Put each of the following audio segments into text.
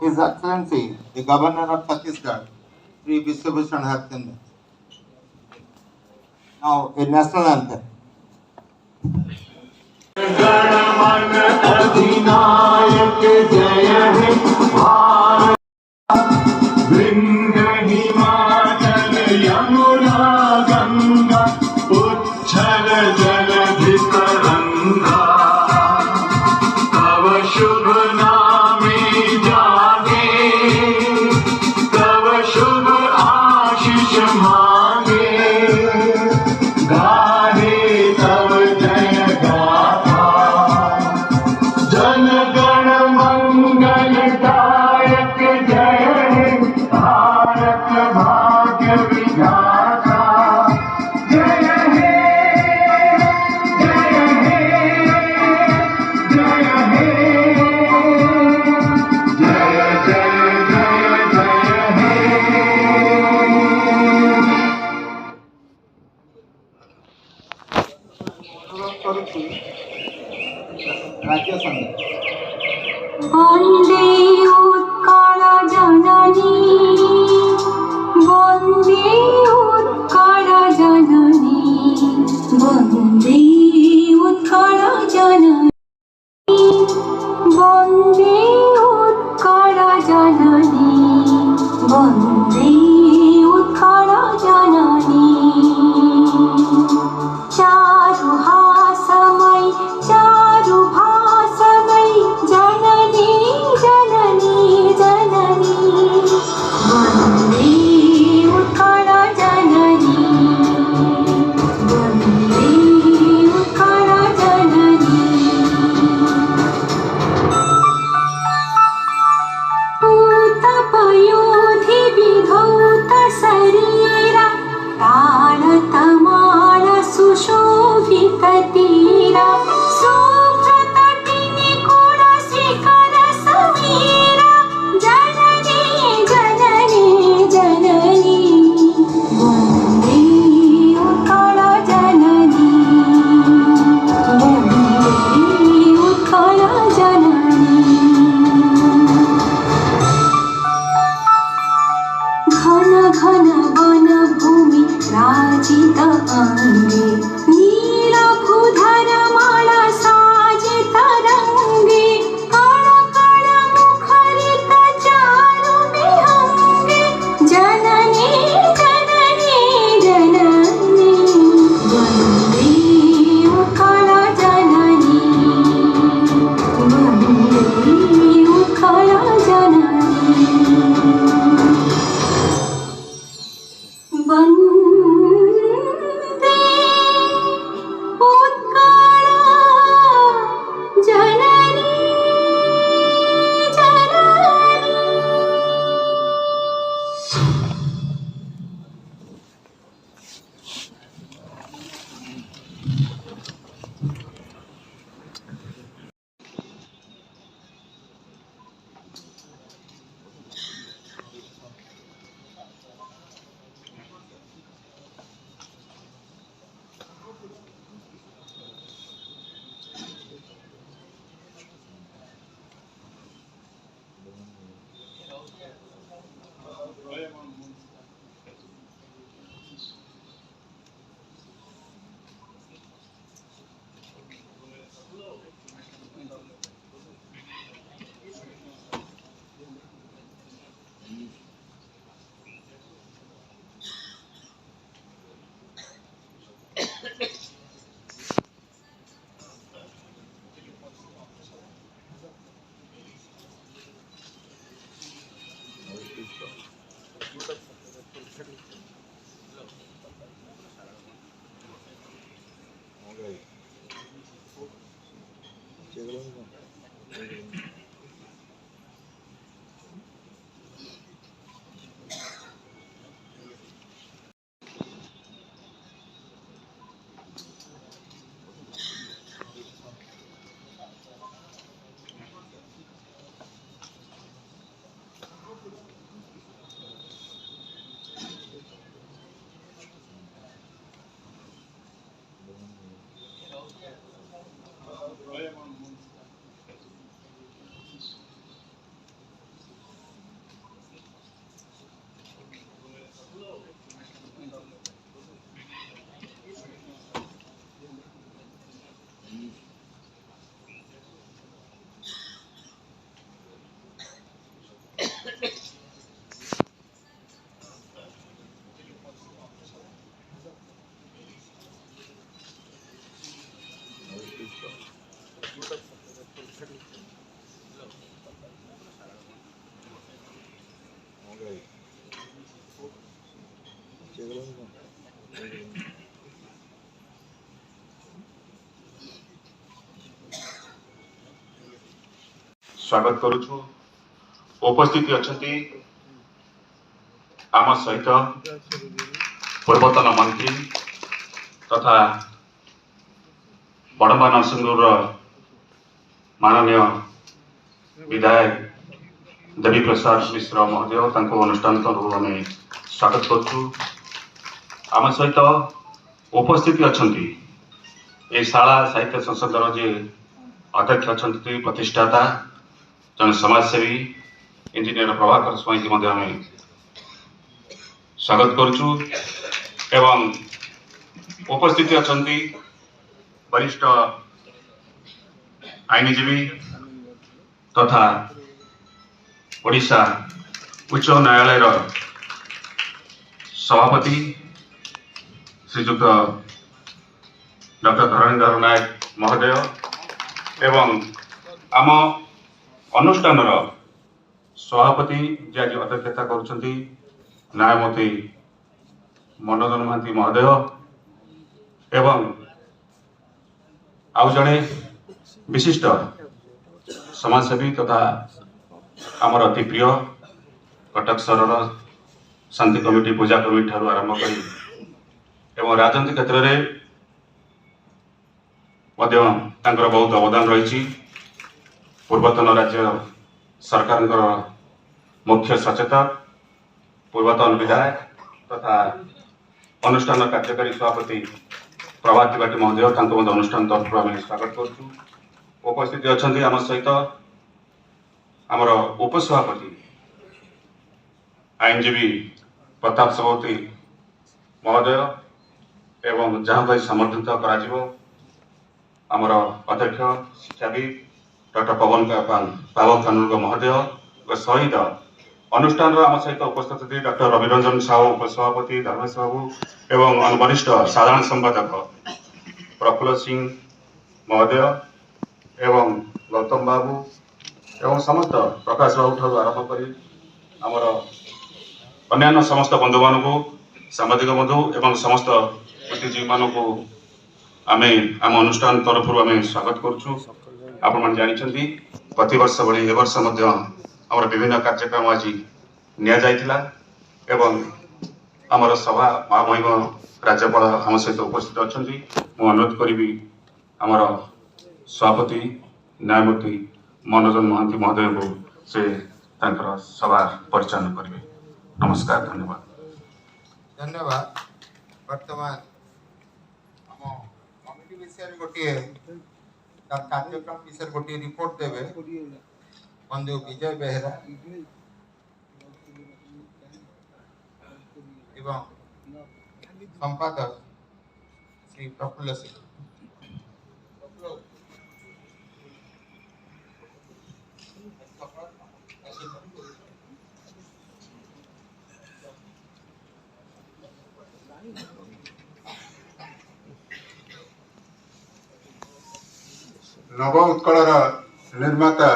His Excellency, the Governor of Chhattisgarh, Sri Vishwabhushan Harchandra. Now, a national anthem. गणमन अधिनायक जय हे भारत विंध्य हिमाचल यमुना गंगा उच्छल जलधि तरंगा तव शुभ नामे जागे तव शुभ आशीष मांगे गाहे तव जय गाथा जन गण मंगल दायक जय हे भारत भाग्य विधाता जय हे जय हे जय हे जय जय जय जय हे। অনুরোধ করছি রাজ্য সঙ্গীত। বন্দে উৎকল জননী বন্দে উৎকল জননী বন্দে উৎকল জননী বন্দে উৎকল জননী বন্দে উৎকল জননী चारु हासमय चारु भासमय जननी जननी जननी वन्दे उत्कल जननी वन्दे उत्कल जननी पूतपयोधि विधौत शरीरा तालतमाल सुशोभित तीरा सुव्रतटिनि कुल शिखर समीरा जननी जननी जननी वन्दे उत्कल जननी वन्दे उत्कल जननी घन घन वन भूमि राजित अंगे नीलभूधर माला साजित रंगे कण कण मुखरित चारु विहंगे जननी जननी जननी वन्दे उत्कल जननी वन्दे उत्कल जननी वन्दे उत्कल जननी जननी। स्वागत करुछु। उपस्थित अच्छी आम सहित पूर्वतन मंत्री तथा बड़म्बा नरसिंहपुर माननीय विधायक देवी प्रसाद मिश्र महोदय अनुष्ठान तरफ आम स्वागत करुछु। आम सहित उपस्थित अच्छी ये शाला साहित्य संसदर जे अध्यक्ष अच्छा प्रतिष्ठाता जन समाजसेवी इंजीनियर प्रभाकर स्वाई की आम स्वागत करुछु। एवं उपस्थित अच्छा वरिष्ठ आईनजीवी तथा ओडिशा उच्च न्यायालय सभापति श्रीजुक्त डॉक्टर धरणीधर नायक महोदय एवं आम अनुष्ठान सभापति जे आज अध्यक्षता करुछंती न्यायमूर्ति मनोजन महांती महोदय एवं आउ जड़े विशिष्ट समाजसेवी तथा आमर अति प्रिय कटक सहर शांति कमिटी पूजा कमिटी ठारू आरंभ कर एवं राजनीति क्षेत्र में बहुत अवदान रही। पूर्वतन राज्य सरकार मुख्य सचेतक पूर्वतन विधायक तथा अनुष्ठान कार्यकारी सभापति प्रभात त्रिपाठी महोदय अनुष्ठान तरफ आम स्वागत करुँ। उपस्थित अच्छा आम सहित आमर उपसभापति आईनजीवी प्रताप सभापति महोदय एवं जहाँ समर्थित आमर अध्यक्ष शिक्षाविद डॉक्टर पावन कानूनगो महोदय सहित अनुष्ठान आम सहित उपस्थित डॉक्टर रविरंजन साहू उपसभापति धर्मेश बाबू एवं वरिष्ठ साधारण संपादक प्रफुल्ल सिंह महोदय एवं गौतम बाबू एवं समस्त प्रकाश बाबू ठारू आरंभ कर आमर अन्य समस्त बंधु मान सांबादिक बंधु एवं समस्त बुद्धिजीवी मान आम अनुष्ठान तरफ आम स्वागत करुँ। आपण मैंने जानते प्रति वर्ष भली ए वर्ष आमर विभिन्न कार्यक्रम आज निया एवं आमर सभा महामहिम राज्यपाल आम सहित उपस्थित अच्छा मु अनुरोध करी आमर सभापति न्यायमूर्ति मनोजन महांती महोदय को से सभा परिचालन करेंगे। नमस्कार, धन्यवाद। धन्यवाद। वर्तमान कमिटी विषय गोटे कार्यक्रम विषय गोटे रिपोर्ट देवे बंधु विजय बेहरा एवं संपादक श्री प्रफुल्ल सिंह। नव उत्कलर निर्माता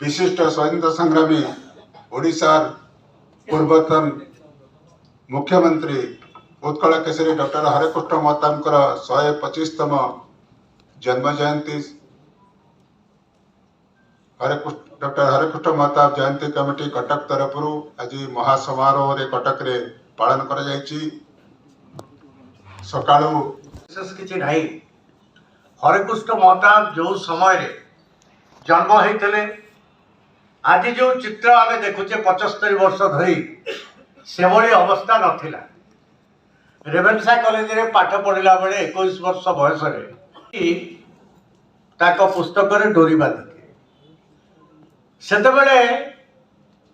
विशिष्ट स्वतंत्र संग्रामी ओडिशार पूर्वतन मुख्यमंत्री उत्कल केसरी डॉक्टर हरेकृष्ण महताबकर 125तम जन्म जयंती डॉक्टर हरेकृष्ण महताब जयंती कमिटी कटक तरफ आज महासमारोह रे कटक रे पालन करा जायछि। सकाळु विशेष किछि नाही। हरेकृष्ण महताब जो समय रे जन्म होते आज जो चित्र आम देखुचे 75 वर्ष धरी से भली अवस्था नथिला। रेवेन्सा कॉलेज रे पाठ पढ़िला बेले 21 वर्ष बयस रे ताको पुस्तक रे डोरी बांधिके सेतेबेले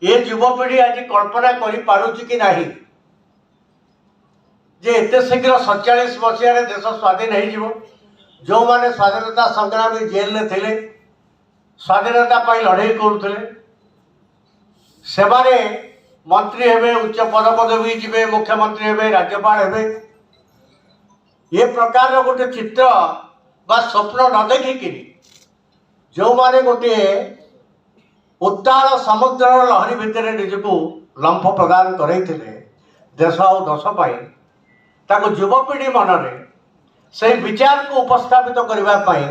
ये युवपीढ़ी आज कल्पना करि पारुछि कि नाही जे एते शीघ्र 47 मसीह देश स्वाधीन हो जो माने स्वाधीनता संग्रामी जेल में थे स्वाधीनता पाई लड़ाई करुले सेमाने मंत्री हेबे उच्च पद पदवी जीवे मुख्यमंत्री हेबे राज्यपाल हेबे ये प्रकार गोटे चित्र बा स्वप्न न देखिकी जो माने गोटे उत्ताल समुद्र लहरी भितर निजको लंफ प्रदान करैथिले देश और दश पाई ताको युवपीढ़ी मनरे से विचार को उपस्थापित करने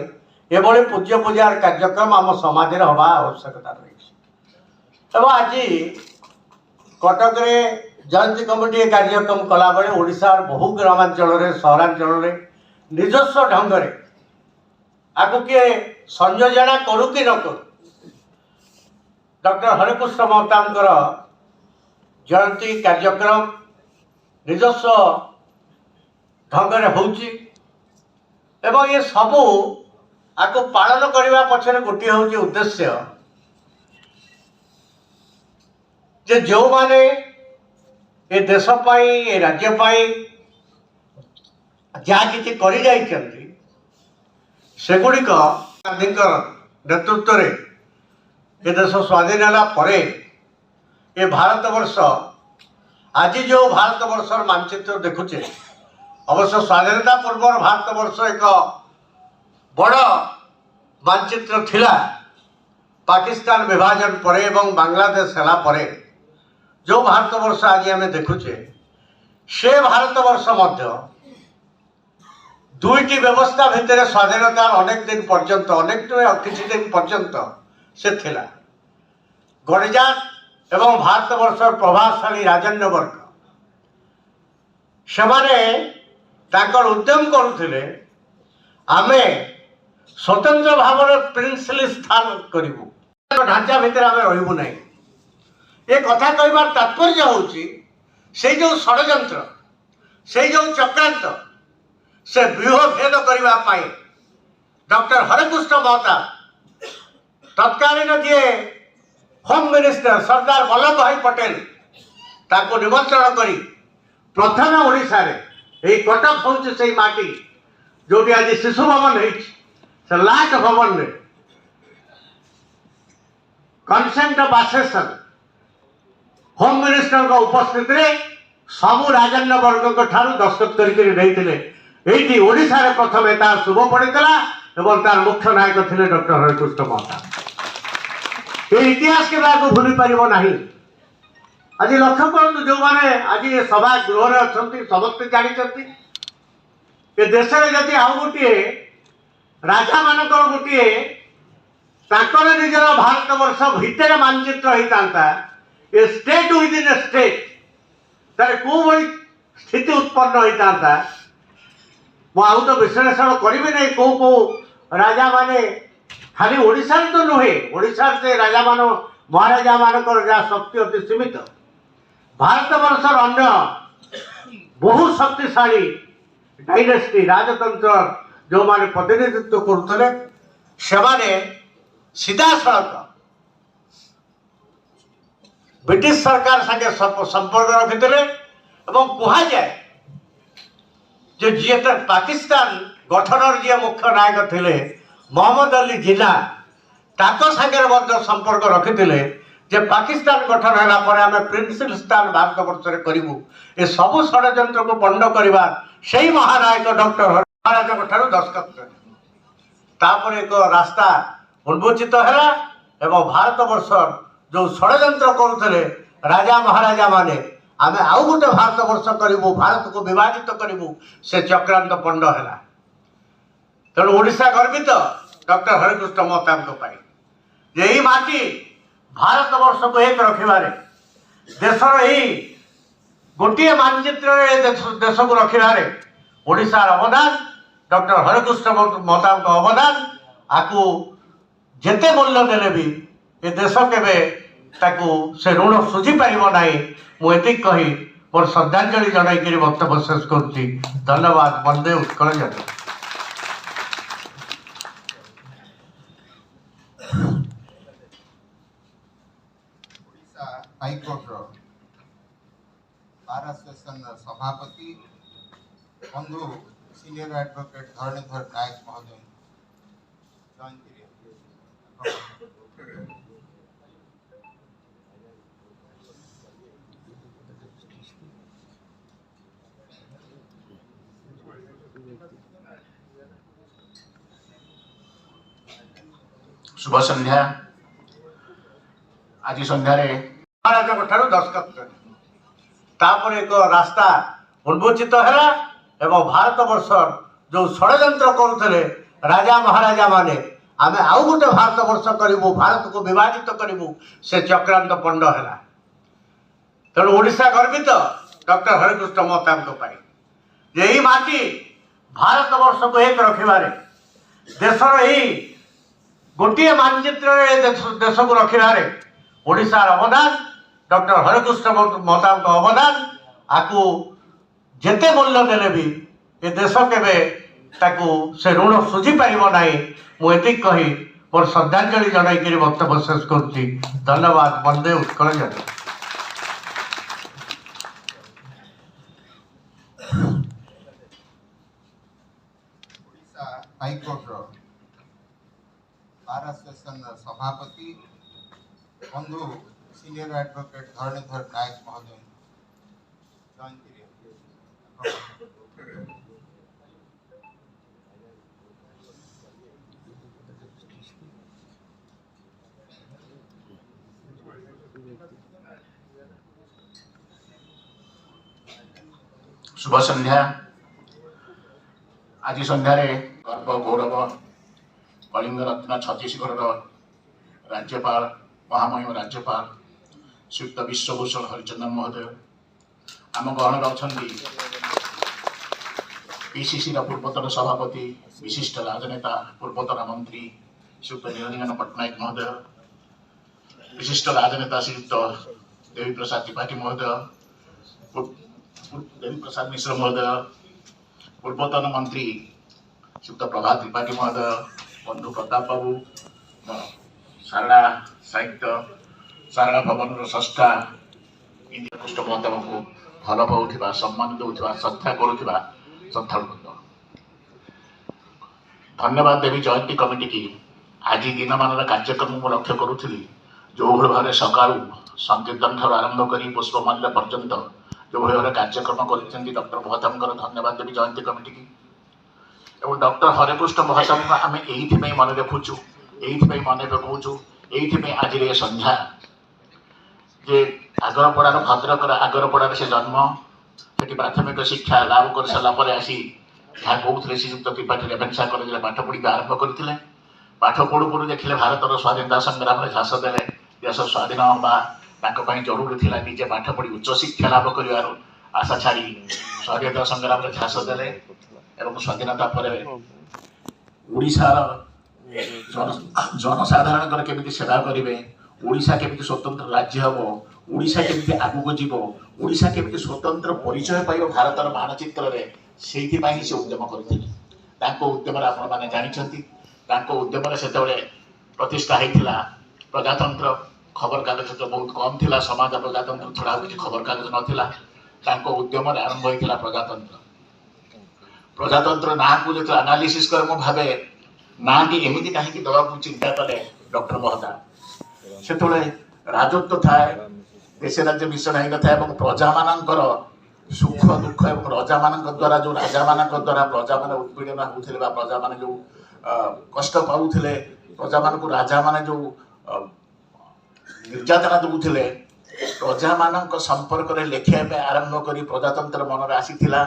एभली पूज्य पूजार कार्यक्रम आम समाज हवा आवश्यकता रही आज कटक जयंती कमिटी कार्यक्रम कला बेले ओडिशार बहु ग्रामांचल सहरांचल निजस्व ढंग से आपको किए संयोजना करू कि न करू डॉक्टर हरिकृष्ण महताबकर जयंती कार्यक्रम निजस्व ढंग से होउची एवं ये सबू आपको पालन करने पछरे गोटे हूँ उद्देश्य जे जो माने ए देश पाई ए राज्य पाई जहाँ किसी करी जाइछन्ति सेगुड़िक गांधी नेतृत्व में ए देश स्वाधीन होला परे ए भारत वर्ष आज जो भारत वर्षर मानचित्र देखुचे अवश्य स्वाधीनता पूर्व भारत वर्ष एक बड़ मानचित्र थिला पाकिस्तान विभाजन परे एवं बांग्लादेश हला परे जो भारत वर्ष आज आम देखुचे से भारत वर्ष मध्य दुईटी व्यवस्था भितर स्वाधीनतार अनेक दिन पर्यंत अनेक किसी दिन पर्यंत से थिला गणिजात एवं भारत वर्षर प्रभावशाली राजन्य वर्ग सेमाने ताकर उद्यम करुथिले आमे स्वतंत्र भाव प्रिंसिपल स्थान करूँ ढांचा भितर आम रहबू ना ये कथा कहबार तात्पर्य होची से जो षड्यंत्र से जो चक्रांत से व्यूह भेद करने डॉक्टर हरिकृष्ण महताब तत्कालीन जी होम मिनिस्टर सरदार वल्लभ भाई पटेल ताको निमंत्रण करी प्रथम ओडिशा रे एई कटक होउछ से माटी जोटी आज शिशु भवन है लाट भवन रे consent of assassin home minister को उपस्थित रे सबु राजन्य वर्ग ठारू दस्तखत करके ओडिशा रे प्रथम तार शुभ पड़ता एवं तार मुख्य नायक थे डॉक्टर हरिकृष्ण महताब ये इतिहास के को भूली पार ना आज लक्ष्य करूँ जो मैंने आज ये सभा गृह अच्छा समस्ते जानते ये देश में जदि आउ गोटे राजा मान गोटे निजर भारत वर्ष भितर मानचित्र होता ए स्टेट विदिन ए स्टेट तार कौ भाई स्थिति उत्पन्न होता आउ तो विश्लेषण करी नहीं कौ कौ राजा माने खाली ओडिशा तो नुहे ओडिशा से राजा मान महाराजा मानकर जहाँ शक्ति अति सीमित भारत वर्षर अन्य बहु शक्तिशाली डायनेस्टी राजतंत्र जो माने प्रतिनिधित्व करुले से सीधा सड़क ब्रिटिश सरकार संगे संपर्क रखिते कहुए जे जी पाकिस्तान गठन जी मुख्य नायक थे मोहम्मद अली जिन्ना ताको संगे संपर्क रखिते जे पाकिस्तान गठन है पर आम प्रिंसिपल स्थान भारत वर्ष में करूँ ये सबू षड्यंत्र को पंड करवा से महानायक डॉक्टर महाराज ठार दस्तखत तापर एक रास्ता उन्मोचित है एवं भारत वर्ष जो षड्यंत्र करुले राजा महाराजा माने आमे आउ गोटे भारत वर्ष करूँ भारत को विभाजित करूँ से चक्रांत पंड है तेणु ओडिशा गर्वित डॉक्टर हरिकृष्ण महताब यही माटी भारत वर्ष को एक रखिबारे देशर यही गोटे मानचित्र देश को रखिबारे ओडिशार अवदान डॉक्टर हरिकृष्ण महताब अवदान आपको जेते मूल्य देले भी ये देश केबे ताकू से ऋण सुझी पारिबो नाही मुझे कही मोर श्रद्धांजलि जनाई वक्तव्य शेष करुच्ची धन्यवाद वंदे उत्कल जननी। हाईकोर्ट बार एसोसिएशन सभापति बंधु सीनियर एडवोकेट धरणीधर नायक महोदय जयंती शुभ संध्या आज संध्यारे महाराज ठारू दस्तखत कले तापर एक रास्ता उन्मोचित है एवं भारत वर्ष जो षड्यंत्र करुले राजा महाराजा माने आमे आउ गोटे भारत वर्ष करूँ भारत को विभाजित करूँ से चक्रांत पंड है तेणु ओडिशा गर्वित डॉक्टर हरिकृष्ण महताब यही माटी भारत वर्ष को एक रखिबारे देशर ही गोटे मानचित्र देश को रखिबारे ओडिशार अवदान डॉक्टर हरिकृष्ण महताब अवदान आकु जेते मूल्य देले भी ए देश केबे ताकू से ऋण सुझी पारिबो नाही मुझे कही मोर श्रद्धांजलि जन वक्तव्य शेष करुच्ची धन्यवाद वंदे उत्कल जननी। हाईकोर्ट बार एसोसिएशन सभापति बंधु सीनियर एडवोकेट धरणीधर नायक महोदय शुभ संध्या आज संध्यारे गर्व गौरव कलिंग रत्न छत्तीसगढ़ राज्यपाल महामहिम राज्यपाल श्रीयुक्त विश्वभूषण हरिचंदन महोदय आम गहन अच्छा पीसीसी पूर्वतन सभापति विशिष्ट राजनेता पूर्वतन मंत्री श्रीयुक्त निरंजन पट्टनायक महोदय विशिष्ट राजनेता श्रीयुक्त देवी प्रसाद त्रिपाठी महोदय देवी प्रसाद मिश्र महोदय पूर्वतन मंत्री श्रीयुक्त प्रभात त्रिपाठी महोदय बंधु प्रताप बाबू सारड़ा साहित्य सारड़ा भवन संस्था इंडिया कृष्ण महताब को भल पाऊा सम्मान दूसरा श्रद्धा करुवा श्रद्धालुवृंद धन्यवाद देवी जयंती कमिटी की आज दिन मान कार्यक्रम को लक्ष्य करुली जो भाव सका संकीर्तन ठार आरंभ कर पुष्पमाल्य पर्यंत जो भाव कार्यक्रम कर डॉक्टर महताब धन्यवाद देवी जयंती कमिटी की एवं डॉक्टर हरिकृष्ण महताब आम ये मन रखुचु ये मन पकाऊँ ये आज ये संध्या जे आगरपड़ार भद्रकर आगरपड़ार से जन्म से प्राथमिक शिक्षा लाभ कर सारापर आसी जहाँ कहते श्रीयुक्त त्रिपाठी रेभेन्सा कॉलेज पाठ पढ़ी आरंभ करते पाठ पढ़ू पढ़ू देखिले भारतर स्वाधीनता संग्राम में झांस देले देश स्वाधीन हवा जरूरी थी निजे पाठ पढ़ी उच्च शिक्षा लाभ कर आशा छाड़ी स्वाधीनता संग्राम में झांस देले एवं स्वाधीनता पर ओडिशार जनसाधारण केमिति सेवा करेंगे ओडिशा केमिति स्वतंत्र राज्य हम ओडिशा केमिति आगुक जीव ओडिशा केमिति स्वतंत्र परिचय पाइब भारतर मानचित्र रे सेइथिपाई से उद्यम करथिले उद्यम आपण माने जानिछंती उद्यम से प्रतिष्ठा होता प्रजातंत्र खबर कागज तो बहुत कम थिला समाज प्रजातंत्र छड़ा किसी खबर कागज नाला उद्यम आरंभ होता प्रजातंत्र प्रजातंत्र ना को जो एनालिसिस कर भावे ना टी एमती कहीं दवा चिंता कले डॉक्टर महताब से राजत्व थाए देश राज्य मिश्रण हो था प्रजा मानकर सुख दुख और रजा मान द्वारा जो राजा मान द्वारा प्रजा मान उत्पीड़न होते प्रजा मान जो कष्ट पाऊले प्रजा मान को राजा मान जो निर्यातना दूसरे प्रजा मान संपर्क में लिखा आरंभ कर प्रजातंत्र मन में आसीला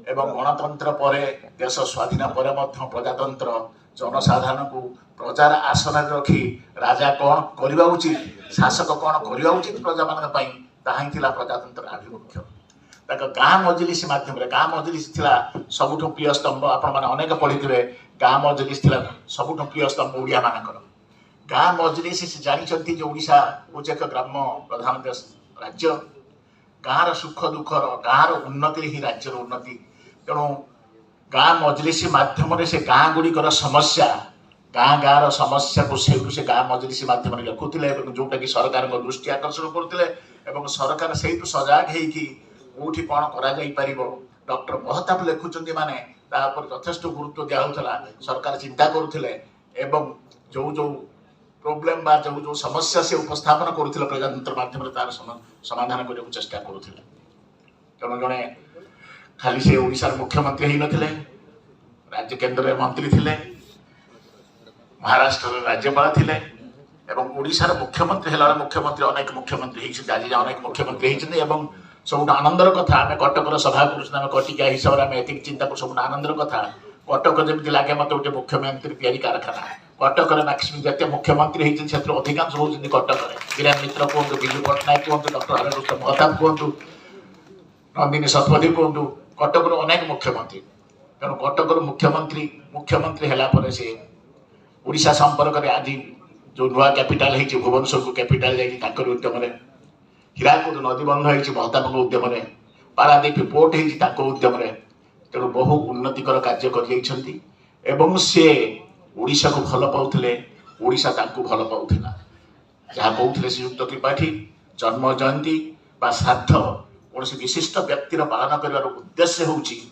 एवं गणतंत्र पर देश स्वाधीन पर प्रजातंत्र जनसाधारण को प्रजार आसन रखी राजा कौन करवा उचित शासक कौन करवा उचित प्रजा मान प्रजातंत्र आभिमुख्य गाँ मजलिस मध्यम गाँ मजलिस सबुठ प्रिय स्तंभ आपण अनेक पढ़ी थे गाँ मजलिस सबुठ प्रिय स्तंभ ओडिया मानकर गाँ मजलिस जानते ओडिशा हूँ एक ग्राम प्रधान देश राज्य गाँव सुख दुखर गाँव उन्नति ही राज्यर उन्नति तेणु गाँ मजलिस मध्यम से गाँ गुड़िकर समस्या गाँ गाँव समस्या को से गाँ मजलिस मध्यम रखुले जोटा कि सरकार दृष्टि आकर्षण करते सरकार से सजाग होठी कौन कर डॉक्टर महताब लिखुंट माने यथेष्ट गुरुत्व दिया सरकार चिंता करुले जो जो प्रोब्लेम बा जो जो समस्या से उपस्थापन करुले प्रजातंत्र माध्यम तार समाधान करने चेष्टा करुले तेणु जड़े खाली से ओडिशार मुख्यमंत्री ही नथिले राज्य केंद्र मंत्री थिले महाराष्ट्र राज्यपाल थिले एवं ओडिशार मुख्यमंत्री हेलार मुख्यमंत्री अनेक मुख्यमंत्री होइछन आज अनेक मुख्यमंत्री होइछन एवं सब आनंदर कथा आम कटकर सभा कर कटिका हिसाब से एति चिंता कर सब आनंदर कथा कटक जमी लगे मत गोटे मुख्यमंत्री तैयारी कारखाना कटक मैक्सिमम जिते मुख्यमंत्री होती से अधिकांश होती कटक वीरेन मित्र कहतु विजु पट्टनायक कहतु डॉक्टर हरकृष्ण महताब कहतु नंदिनी शतपथी कहतु कटक अनेक मुख्यमंत्री तेणु कटक मुख्यमंत्री मुख्यमंत्री है सी ओडिशा संपर्क में आज जो नुआ कैपिटाल है भुवनेश्वर को कैपिटाल जाकर उद्यम हीराकुद नदी बंध होती महताब उद्यम पारादीप पोर्ट होती उद्यम तेणु बहु उन्नतिकर कार्य कर सी ओडिशा को भल पाउथिले ओडिशा तांको भल पाउथिला जहाँ कहते श्रीयुक्त त्रिपाठी जन्म जयंती बा श्राद्ध कौन विशिष्ट व्यक्तिर पालन कर उद्देश्य होची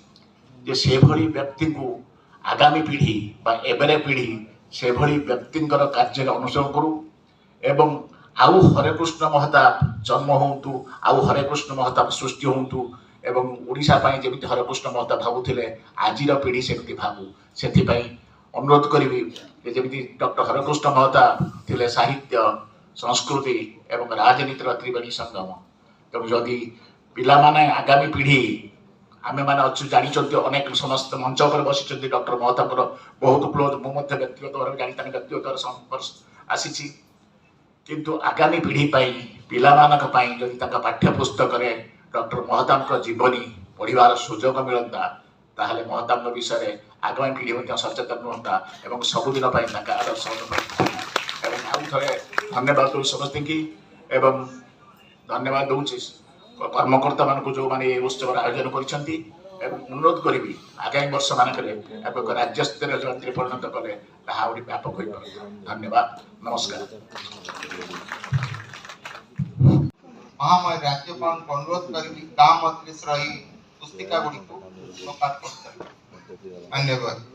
से भली व्यक्ति को आगामी पीढ़ी बा एबेरे पीढ़ी से भली व्यक्तिंकर कार्य अनुसरण करू एवं आउ हरेकृष्ण महताब जन्म होंतु आउ हरेकृष्ण महताब सृष्टि होंतु एवं ओडिशा पाई जेमिति हरेकृष्ण महताब भावुथिले आजिर पीढ़ी सेमिति भावु सेथिपाई अनुरोध करी जमी डॉक्टर हरकृष्ण महताब थे साहित्य संस्कृति एवं राजनीतिर त्रिवेणी संगम तेणु जदि पिला माने आगामी पीढ़ी आमे माने अच्छु जानी अनेक समस्त मंच पर बसी डॉक्टर महताब बहुत क्लोज मुझे व्यक्तिगत भाव जानी व्यक्तिगत संपर्श आसी किंतु आगामी पीढ़ी पिला मानक पई जदि ताका पाठ्य पुस्तक डॉक्टर महताब जीवनी पढ़िबार सुजोग मिलता ताहले महताब विषय आगामी पीढ़ी सचेतन रुहता और सबुदिन आदर्श आउ थे धन्यवाद दूँ समस्त की एवं धन्यवाद दूसरी कर्मकर्ता मान जो मैंने उत्सव आयोजन कर अनुरोध करी आगामी वर्ष मानक राज्य स्तरीय जयंती परिणत कले व्यापक हो पार। धन्यवाद नमस्कार। महामय राज्यपाल को अनुरोध करी गाँव मजलिस रही पुस्तिका गुड़ी को प्रकाश कर धन्यवाद।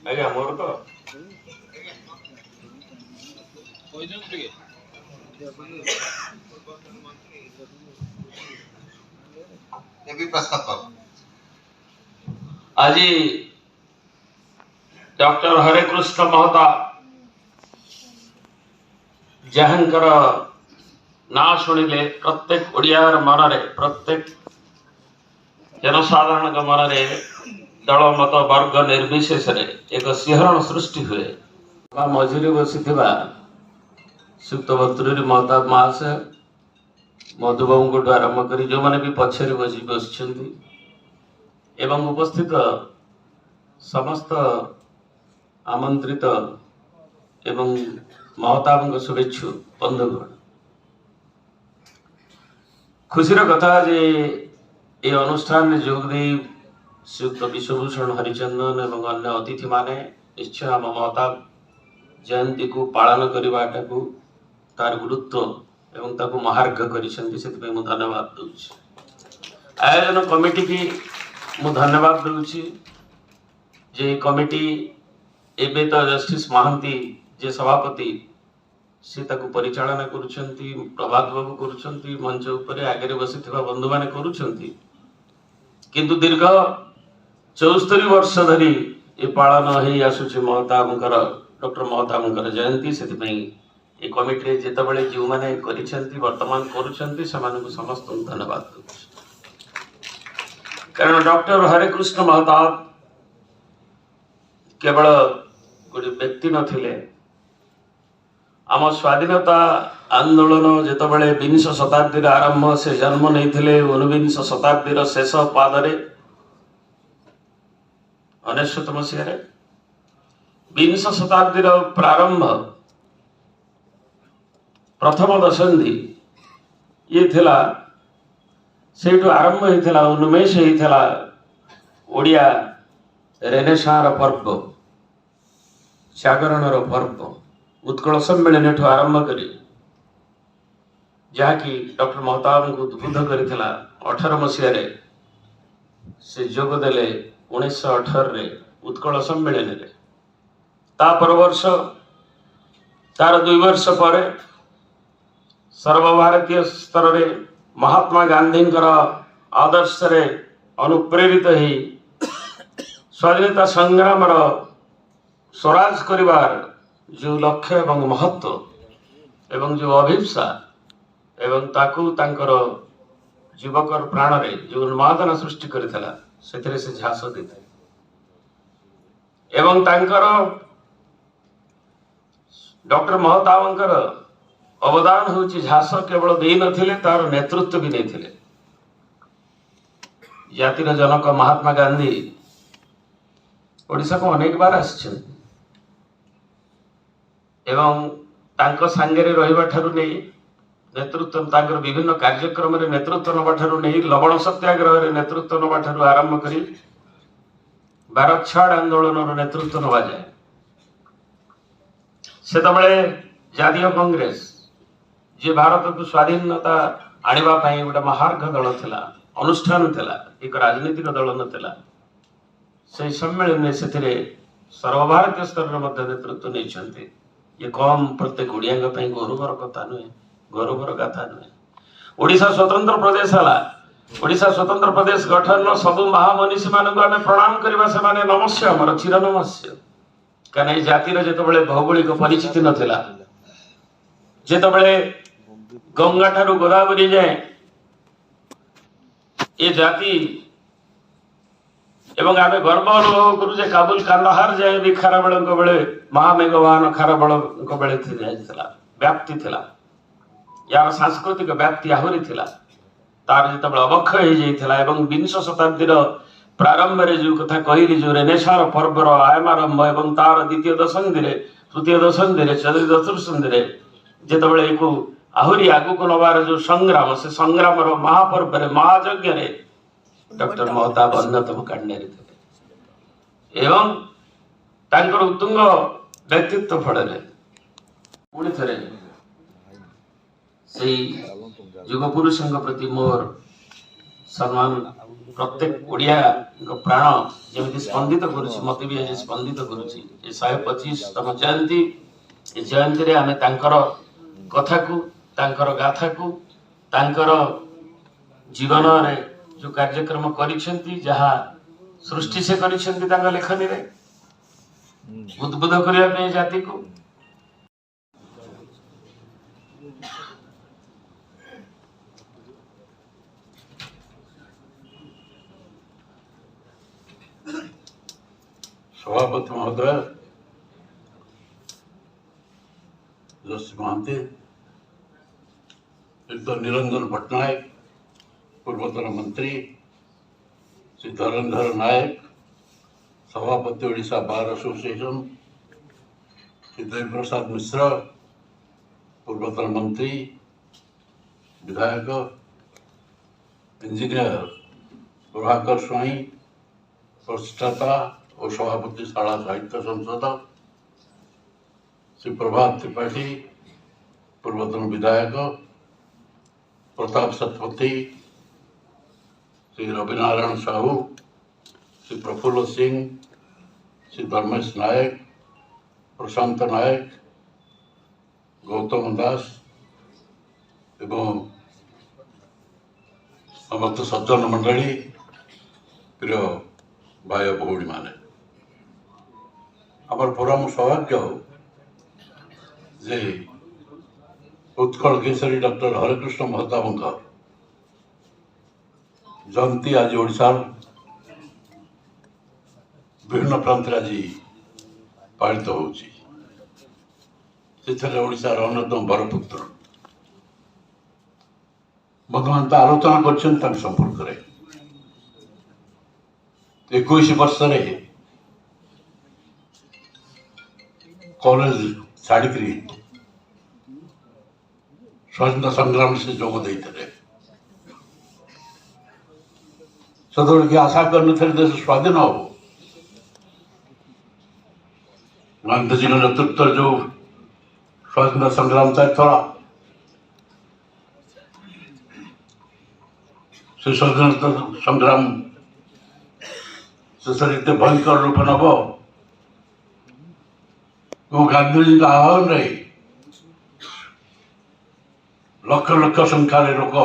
ଆଜ୍ଞା ମୋର ତ देवी प्रश्न करो। आज डॉक्टर हरेकृष्ण महताब जहाँकर ना शुणिले प्रत्येक ओडियार मनरे प्रत्येक जनसाधारण मनरे दल मत वर्ग निर्विशेष एक सिंहरण सृष्टि हुए। मझिरे बसी श्रीयुक्त भर्तृहरि महताब महाशय मधुबाबू को आरंभ कर जो मैंने भी पछरे बस एवं उपस्थित समस्त आमंत्रित एवं महताब शुभेच्छु बंधुगण खुशीर कथा जे ये अनुष्ठान में जोग दे श्रीयुक्त विश्वभूषण हरिचंदन एवं अन्य अतिथि माने निश्चय आम महताब जयंती को पालन करने को तार गुरुत्व एवं ताको महार्घ करिसेंती मु धन्यवाद दूची। आयोजन कमिटी की मु धन्यवाद दूची जे कमिटी एबे तो जस्टिस महांती जे सभापति से ताको परिचालना करुछंती प्रभात बाबू करुछंती मंच ऊपर आगे बसिथिबा बंधु माने करुछंती किंतु दीर्घ 74 वर्ष धरी ये पालन हो आसुची महताबंकर डॉक्टर महताबंकर जयंती से ये कमिटी जितेबाला जो मैंने वर्तमान करुँच समस्त धन्यवाद दूँ। कारण डॉक्टर हरेकृष्ण महताब केवल गोटे व्यक्ति नथिले आम स्वाधीनता आंदोलन जितेबाला 20 शताब्दी आरंभ से जन्म नहीं 19 शताब्दी शेष पादरे 19 मसीह 20 शताब्दी प्रारंभ प्रथम दशंधि ये थिला से आरंभ होता उन्मेष होता ओडिया रेनेसां पर्व जागरण पर्व उत्कल सम्मेलन आरंभ करी जहाँकि डॉक्टर महताब को उद्बुद्ध करथिला 18 मसीह से जोगदेले 1918 उत्कल सम्मेलन रे ता पर वर्ष तार 2 वर्ष पर सर्वभारतीय स्तर रे महात्मा गांधी आदर्श रे अनुप्रेरित ही स्वाधीनता संग्राम स्वराज करिवार जो लक्ष्य एवं महत्व एवं जो अभिप्सा एवं ताकू तांकर जीवकर प्राण रे जो उन्मादना सृष्टि करितला सेथरे से झांस देते एवं तांकर डॉक्टर महताबंकर अवदान होची झांस केवल देई नथिले तार नेतृत्व भी नहीं थिले जातिर जनक महात्मा गांधी ओडिशा को अनेक बार आछन एवं तांको सांगरे रहिबा ठारू नहीं नेतृत्व तांकर विभिन्न कार्यक्रम रे नेतृत्व नबा ठारू नहीं लवण सत्याग्रह रे नेतृत्व नबा ठारू आरंभ करी भारत छाड़ आंदोलन रो नेतृत्व नबा जाए से तबले जातीय कांग्रेस जे भारत को स्वाधीनता आनिबा पई गोटे महार्घ दल थिला अनुष्ठान थिला एक राजनीतिक दल नथिला से सम्मेलन में से सर्वभारतीय स्तर रे मध्य नेतृत्व नहीं छंती ये कम प्रत्येक ओडिया गौरवर कथा नुहे गौरवर गाथा नुहे ओडिशा स्वतंत्र प्रदेश हला ओडिशा स्वतंत्र प्रदेश गठन सबु महामनीषी मानक आमे प्रणाम करबा से माने नमस्य हमर चिर नमस्य कने जातिर जेतबेले भौगोलिक परिचिति नथिला जेतबेले गंगा ठारू गोदावरी जाए ये जाति एवं आमे गर्व अनुभव करू जे काबुल कांदाहार जाए भी खारबेल बेले महामेघवान खारबेल बेले जाइथिला व्याप्ति थिला यार सांस्कृतिक व्याप्ति आहुरी थिला तार जेतबेले अवक्षय हो जाइथिला एवं 20 शताब्दी प्रारंभ रे जो कथा कहली जो रेनेसां पर्वर आयमारंभ एवं तार द्वितीय दशंधि रे तृतीय दशंधि रे चतुर्थ दशंधि रे जेतबेले एको आहुरी आगु को नबार जो संग्राम से संग्राम रो महापर्व रे महायज्ञ रे डॉक्टर महताब अन्यतम कांडेरी थे एवं तांकर उत्तुंग व्यक्तित्व फल पुणी थे से युग पुरुष प्रति मोर सम्मान प्रत्येक ओडिया प्राण जमी स्पंदित करुछि मत भी आज स्पंदित करुछि 125तम जयंती जयंती रे आमे तांकर कथा को तांकर गाथा को तांकर जीवन रे जो कार्यक्रम करिसेंती जहा सृष्टि से करिसेंती तांका लेखनी रे उद्बुद्ध करिया पे जाति को सभापति महोदय जोशी महांती तो निरंजन पट्टनायक पूर्वतन मंत्री श्री धरंधर नायक सभापति ओडिशा बार एसोसिएशन श्री देवी प्रसाद मिश्र पूर्वतन मंत्री विधायक इंजीनियर प्रभाकर स्वाई प्रतिष्ठाता और सभापति शाला साहित्य संसद श्री प्रभात त्रिपाठी पूर्वतन विधायक प्रताप सतपथी श्री रविनारायण साहू श्री प्रफुल्ल सिंह श्री धर्मेश नायक प्रशांत नायक गौतम दास एवं समस्त सज्जन मंडली प्रिय भाई भौणी माने आमर परम सौभाग्य जे उत्कल केसरी डॉक्टर हरेकृष्ण महताबंकर जयंती आज ओडिशा विभिन्न प्रांत आज पालित होउछि ସେଥିରେ ଓଡ଼ିଶାର ଅନ୍ୟତମ ବରପୁତ୍ର ବର୍ତ୍ତମାନ ତ ଆଲୋଚନା କରିଛନ୍ତି ତାଙ୍କ ସମ୍ପର୍କରେ। 21 ବର୍ଷରେ କଲେଜ ଛାଡ଼ିକରି ସ୍ୱାଧୀନତା ସଂଗ୍ରାମରେ ସେ ଯୋଗ ଦେଇଥିଲେ। ସେତେବେଳେ କି ଆଶା କରିନଥିଲେ ଦେଶ ସ୍ୱାଧୀନ ହବ। ଗାନ୍ଧୀଜୀଙ୍କ ନେତୃତ୍ୱରେ ଯୋଉ ସ୍ୱାଧୀନତା ସଂଗ୍ରାମ ଚାଲିଥିଲା, ସେ ସ୍ୱାଧୀନତା ସଂଗ୍ରାମ ଶେଷରେ ଏତେ ଭୟଙ୍କର ରୂପ ନେବ ଏବଂ ଗାନ୍ଧୀଜୀଙ୍କ ଆହ୍ୱାନରେ ଲକ୍ଷ ଲକ୍ଷ ସଂଖ୍ୟାରେ ଲୋକ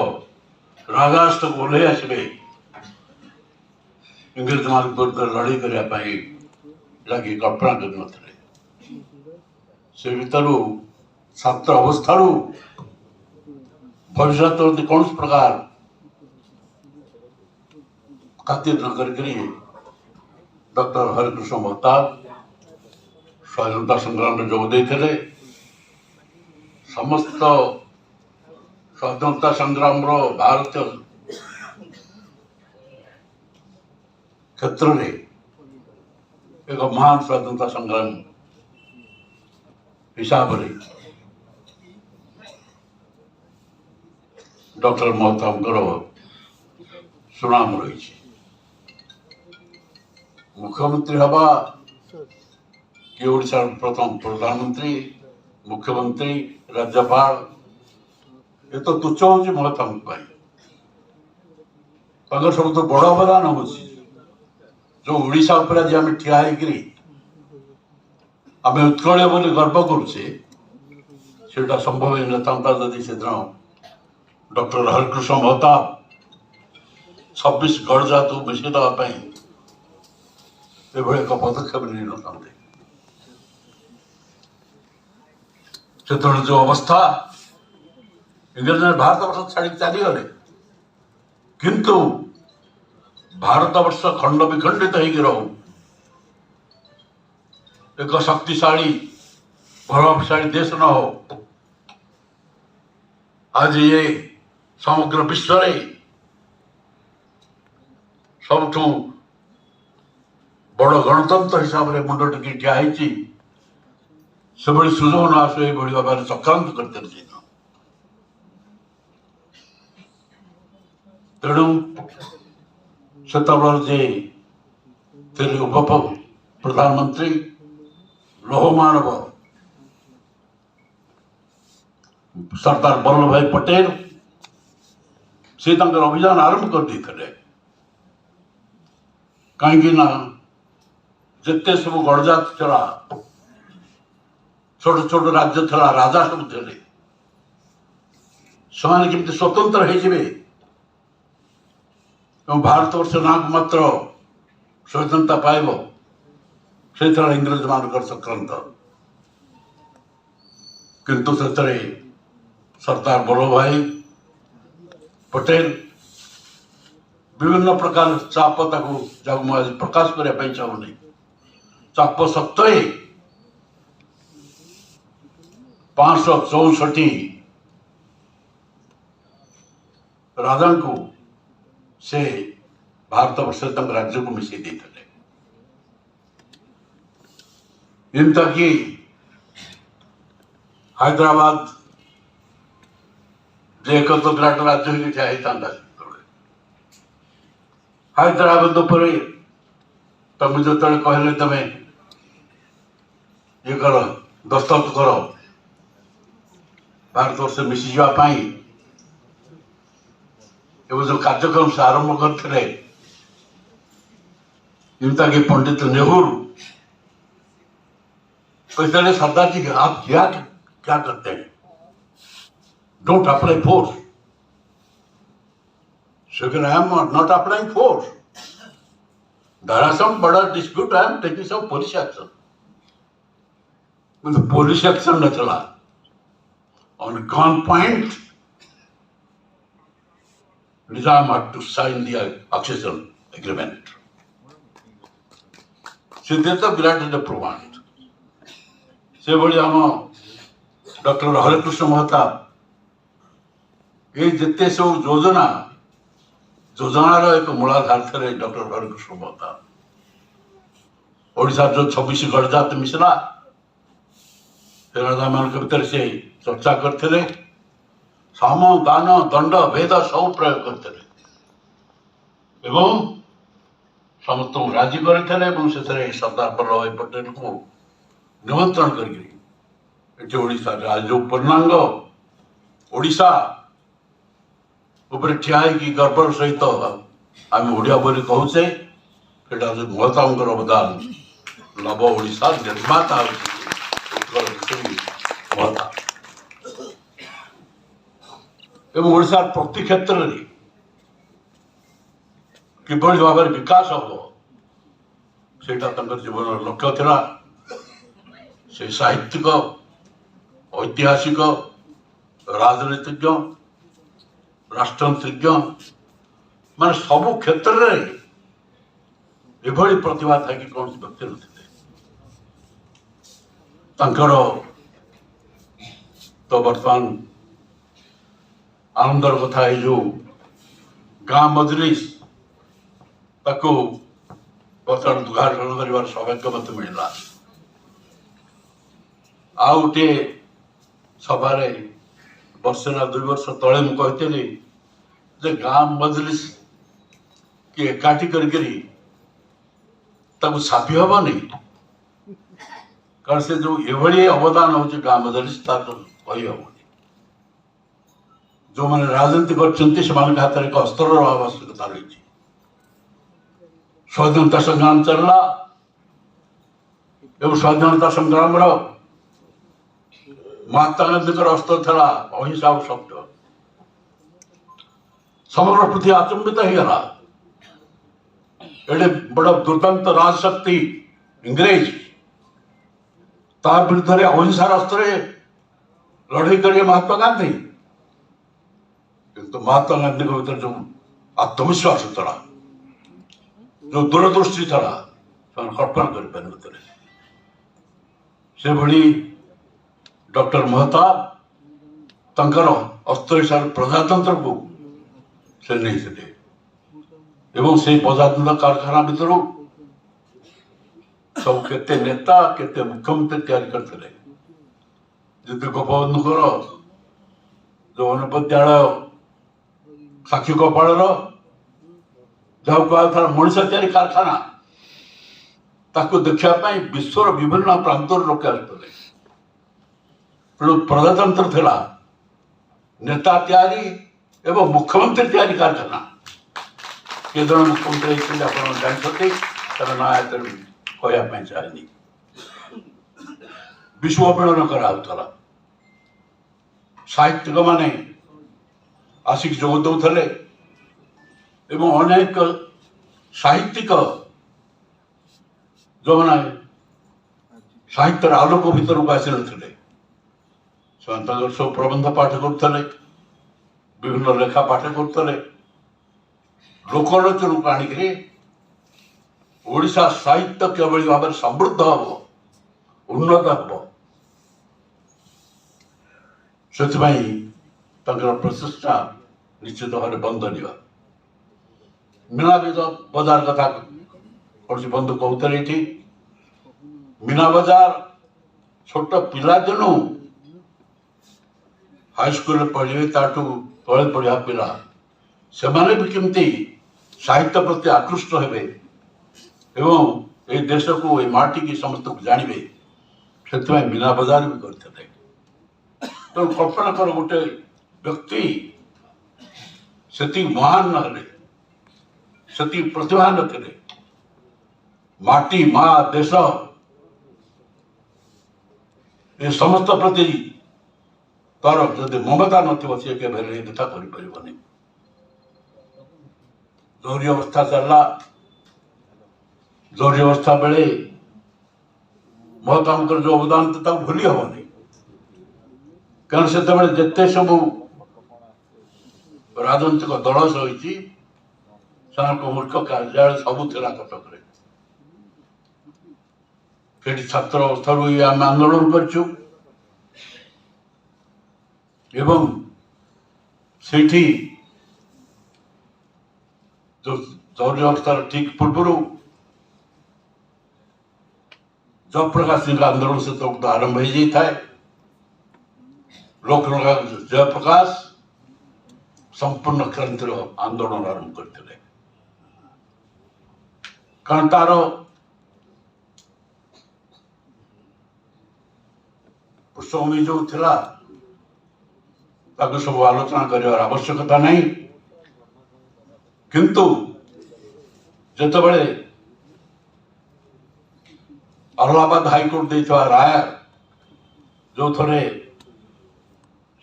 ରାଜରାସ୍ତାକୁ ଓହ୍ଲେଇ ଆସିବେ ଇଂରେଜମାନଙ୍କ ବିରୁଦ୍ଧରେ ଲଢ଼େଇ କରିବା ପାଇଁ ଲାଗି କଳ୍ପନା କରିନଥିଲେ। ସେ ଭିତରୁ ଛାତ୍ର ଅବସ୍ଥାରୁ ଭବିଷ୍ୟତ ପ୍ରତି କୌଣସି ପ୍ରକାର ଖାତିର ନ କରିକରି ଡକ୍ଟର ହରେକୃଷ୍ଣ ମହତାବ ସ୍ୱାଧୀନତା ସଂଗ୍ରାମରେ ଯୋଗ ଦେଇଥିଲେ। ସମସ୍ତ ସ୍ୱାଧୀନତା ସଂଗ୍ରାମର ଭାରତୀୟ କ୍ଷେତ୍ରରେ ଏକ ମହାନ ସ୍ୱାଧୀନତା ସଂଗ୍ରାମ ହିସାବରେ ଡକ୍ଟର ମହତାବଙ୍କର ସୁନାମ ରହିଛି। ମୁଖ୍ୟମନ୍ତ୍ରୀ ହେବା କି ଓଡ଼ିଶାର ପ୍ରଥମ ପ୍ରଧାନମନ୍ତ୍ରୀ, ମୁଖ୍ୟମନ୍ତ୍ରୀ, ରାଜ୍ୟପାଳ, ଏ ତ ତୁଚ୍ଛ ହେଉଛି ମହତାବଙ୍କ ପାଇଁ। ତାଙ୍କର ସବୁଠୁ ବଡ଼ ଅବଦାନ ହେଉଛି ଯୋଉ ଓଡ଼ିଶା ଉପରେ ଆଜି ଆମେ ଠିଆ ହେଇକିରି ଆମେ ଉତ୍କଳୀୟ ବୋଲି ଗର୍ବ କରୁଛେ, ସେଟା ସମ୍ଭବ ହେଇନଥାନ୍ତା ଯଦି ସେଦିନ ଡକ୍ଟର ହରେକୃଷ୍ଣ ମହତାବ 26 ଗଡ଼ଜାତକୁ ମିଶାଇ ଦେବା ପାଇଁ ଏଭଳି ଏକ ପଦକ୍ଷେପ ନେଇନଥାନ୍ତେ। ସେତେବେଳେ ଯୋଉ ଅବସ୍ଥା, ଇଂରେଜମାନେ ଭାରତ ବର୍ଷ ଛାଡ଼ି ଚାଲିଗଲେ, କିନ୍ତୁ ଭାରତ ବର୍ଷ ଖଣ୍ଡ ବିଖଣ୍ଡିତ ହେଇକି ରହୁ, ଏକ ଶକ୍ତିଶାଳୀ ପ୍ରଭାବଶାଳୀ ଦେଶ ନ ହଉ। ଆଜି ଏ ସମଗ୍ର ବିଶ୍ୱରେ ସବୁଠୁ ବଡ଼ ଗଣତନ୍ତ୍ର ହିସାବରେ ମୁଣ୍ଡ ଟେକି ଠିଆ ହେଇଛି, ସେଭଳି ସୁଯୋଗ ନ ଆସୁ ଏଭଳି ଭାବରେ ଚକ୍ରାନ୍ତ କରିଥିଲେ। ତେଣୁ ସେତେବେଳେ ଯେ ଥିଲେ ପ୍ରଧାନମନ୍ତ୍ରୀ ଲୌହମାନବ ସର୍ଦ୍ଦାର ବଲ୍ଲଭ ଭାଇ ପଟେଲ, ସେ ତାଙ୍କର ଅଭିଯାନ ଆରମ୍ଭ କରିଦେଇଥିଲେ। କାହିଁକି ନା ଯେତେ ସବୁ ଗଡ଼ଜାତ ଥିଲା, ଛୋଟ ଛୋଟ ରାଜ୍ୟ ଥିଲା, ରାଜା ସବୁ ଥିଲେ, ସେମାନେ କେମିତି ସ୍ୱତନ୍ତ୍ର ହେଇଯିବେ ଏବଂ ଭାରତବର୍ଷ ନାଁକୁ ମାତ୍ର ସ୍ୱାଧୀନତା ପାଇବ, ସେଇଥିରେ ଇଂରେଜମାନଙ୍କର ଚକ୍ରାନ୍ତ। କିନ୍ତୁ ସେଥିରେ ସର୍ଦ୍ଦାର ବଲ୍ଲଭ ଭାଇ ପଟେଲ ବିଭିନ୍ନ ପ୍ରକାର ଚାପ, ଯାକୁ ମୁଁ ଆଜି ପ୍ରକାଶ କରିବା ପାଇଁ ଚାହୁଁନି, ଚାପ ସତ୍ତ୍ୱେ 564 ରାଜାଙ୍କୁ ସେ ଭାରତ ବର୍ଷରେ ତାଙ୍କ ରାଜ୍ୟକୁ ମିଶାଇ ଦେଇଥିଲେ। ଯେମିତିକି ହାଇଦ୍ରାବାଦ ଯେ ଏକ ତ ବିରାଟ ରାଜ୍ୟ ହେଇକି ଠିଆ ହେଇଥାନ୍ତା, ହାଇଦ୍ରାବାଦ ଉପରେ ତମେ ଯେତେବେଳେ କହିଲେ ତମେ ଇଏ କର, ଦସ୍ତଖତ କର ଭାରତବର୍ଷ ମିଶିଯିବା ପାଇଁ, ଏବଂ जो कार्यक्रम से आरंभ करते जेमिताकि पंडित नेहरू कहते सरदार जी आप क्या करते हैं, don't apply force. Second, I am not applying force. There are some border dispute, I am taking some police action. But the police action न चला, on gunpoint Nizam had to sign the accession agreement. ସେ ଦେତ ବିରାଟ ପ୍ରମାଣ। ସେଭଳି ଆମ doctor Harekrishna Mahtab ये जिते सब योजनार एक मूलाधार थे डॉक्टर हरेकृष्ण महताब ओडिशा जो 26 गणजात मिश्रा मान भितर से चर्चा करते साम दान दंड भेद सब प्रयोग करते समस्त राजी करते सरदार वल्लभ भाई पटेल को निमंत्रण कर जो पूर्णांग ओडिशा ठिया गर्वर सहित आम ओडिया बोली कहूचे महताब अवदान नव ओडिशा निर्माता महताब एवं ओडिशा प्रति क्षेत्र में किभली भाव विकास हम से जीवन लक्ष्य थिला से साहित्यिक ऐतिहासिक राजनीतिज्ञ राष्ट्रतंत्रज्ञ मान सबु क्षेत्र में एभली प्रतिभा था कि कौन व्यक्ति नथिले तो वर्तमान आनंदर कथा है जो गाँ मजलिस ताको बर्तमान उद्घाटन कर सौभाग्य मत मिलला आ गोटे सभार वर्षे ना 2 वर्ष तले मुझे जे गाँ मजलिस कि एकाठी करी छापी हेनी कारण से जो एभली अवदान हो गाँ मजलिस कही हेनी जो मैंने राजनीति कर हाथ में एक अस्त्र आवश्यकता रही स्वाधीनता संग्राम चलला एवं स्वाधीनता संग्राम महात्मा गांधी अस्त्र था अहिंसा और शब्द समग्र पृथ्वी आचंबित होगला एडे बड़ दुर्दांत राजशक्ति इंग्रेज तार विरुद्ध अहिंसार अस्त्र लड़ाई करेंगे महात्मा गांधी किंतु महात्मा गांधी भीतर जो आत्मविश्वास था जो दूरदृष्टि था कल्पना कर डॉक्टर महताब तंकर अस्त्र हिसाब प्रजातंत्र को से नहीं थे एवं से प्रजातंत्र कारखाना भीतर सब केते नेता केते मुख्यमंत्री तैयारी करते जिते गोपबंधुकर जो अनुपद्यालय साक्षी गोपाल जहाँ कहा मनीष तैयारी कारखाना ताको देखा विश्वर विभिन्न प्रांतर लोक आसते तेणु प्रजातंत्र थिला नेता तैयारी एवं मुख्यमंत्री तैयारी कारखाना किए जन मुख्यमंत्री जानते ना कहवाई चाहे विश्व मिलन कराला साहित्यिक माने आसिक जोग दौले एवं अनेक साहित्यिक जो मैंने साहित्य आलोक भीतर को आसी नथिले सब प्रबंध पाठ करते विभिन्न लेखा पाठ करते लोकलोचन को आणिक ओडिशा साहित्य किभली भाव समृद्ध हम उन्नत हम से प्रचेषा निश्चित भाव बंदनीय मीना बजार कथा कौन बंधु कहते ये मीना बजार छोट पिला दिनू हाईस्कूल पढ़े ताठू तले पढ़ा पिला से भी केमती साहित्य प्रति आकृष्ट हेबे एवं ये देश को ये माटी की समस्त को जानवे से मीना बजार भी करते तो कल्पना कर गोटे व्यक्ति से महान न से प्रतिभा नथिले माटी माँ देश ये समस्त प्रति तार जदि ममता नथिबो से केबे देखा करि परिबनी जोरी अवस्था चलला जोरी अवस्था बेले महताबंकर जो अवदान था भूली हेनी कारण से जिते सब राजनीतिक दल सही मुख्य कार्यालय सबू था कटक छात्र अवस्था आम आंदोलन करूँ एवं सेठी जो जरूरी अवस्था ठीक पूर्व जयप्रकाश सिंह आंदोलन से तो आरंभ हो जाता है लोक जयप्रकाश संपूर्ण क्रांतिर आंदोलन आरंभ करते कारण तार पृष्ठभूमि जो थिला ताको सब आलोचना करिवार आवश्यकता नहीं किंतु जेतबेले अलाहाबाद हाईकोर्ट देता राय जो थे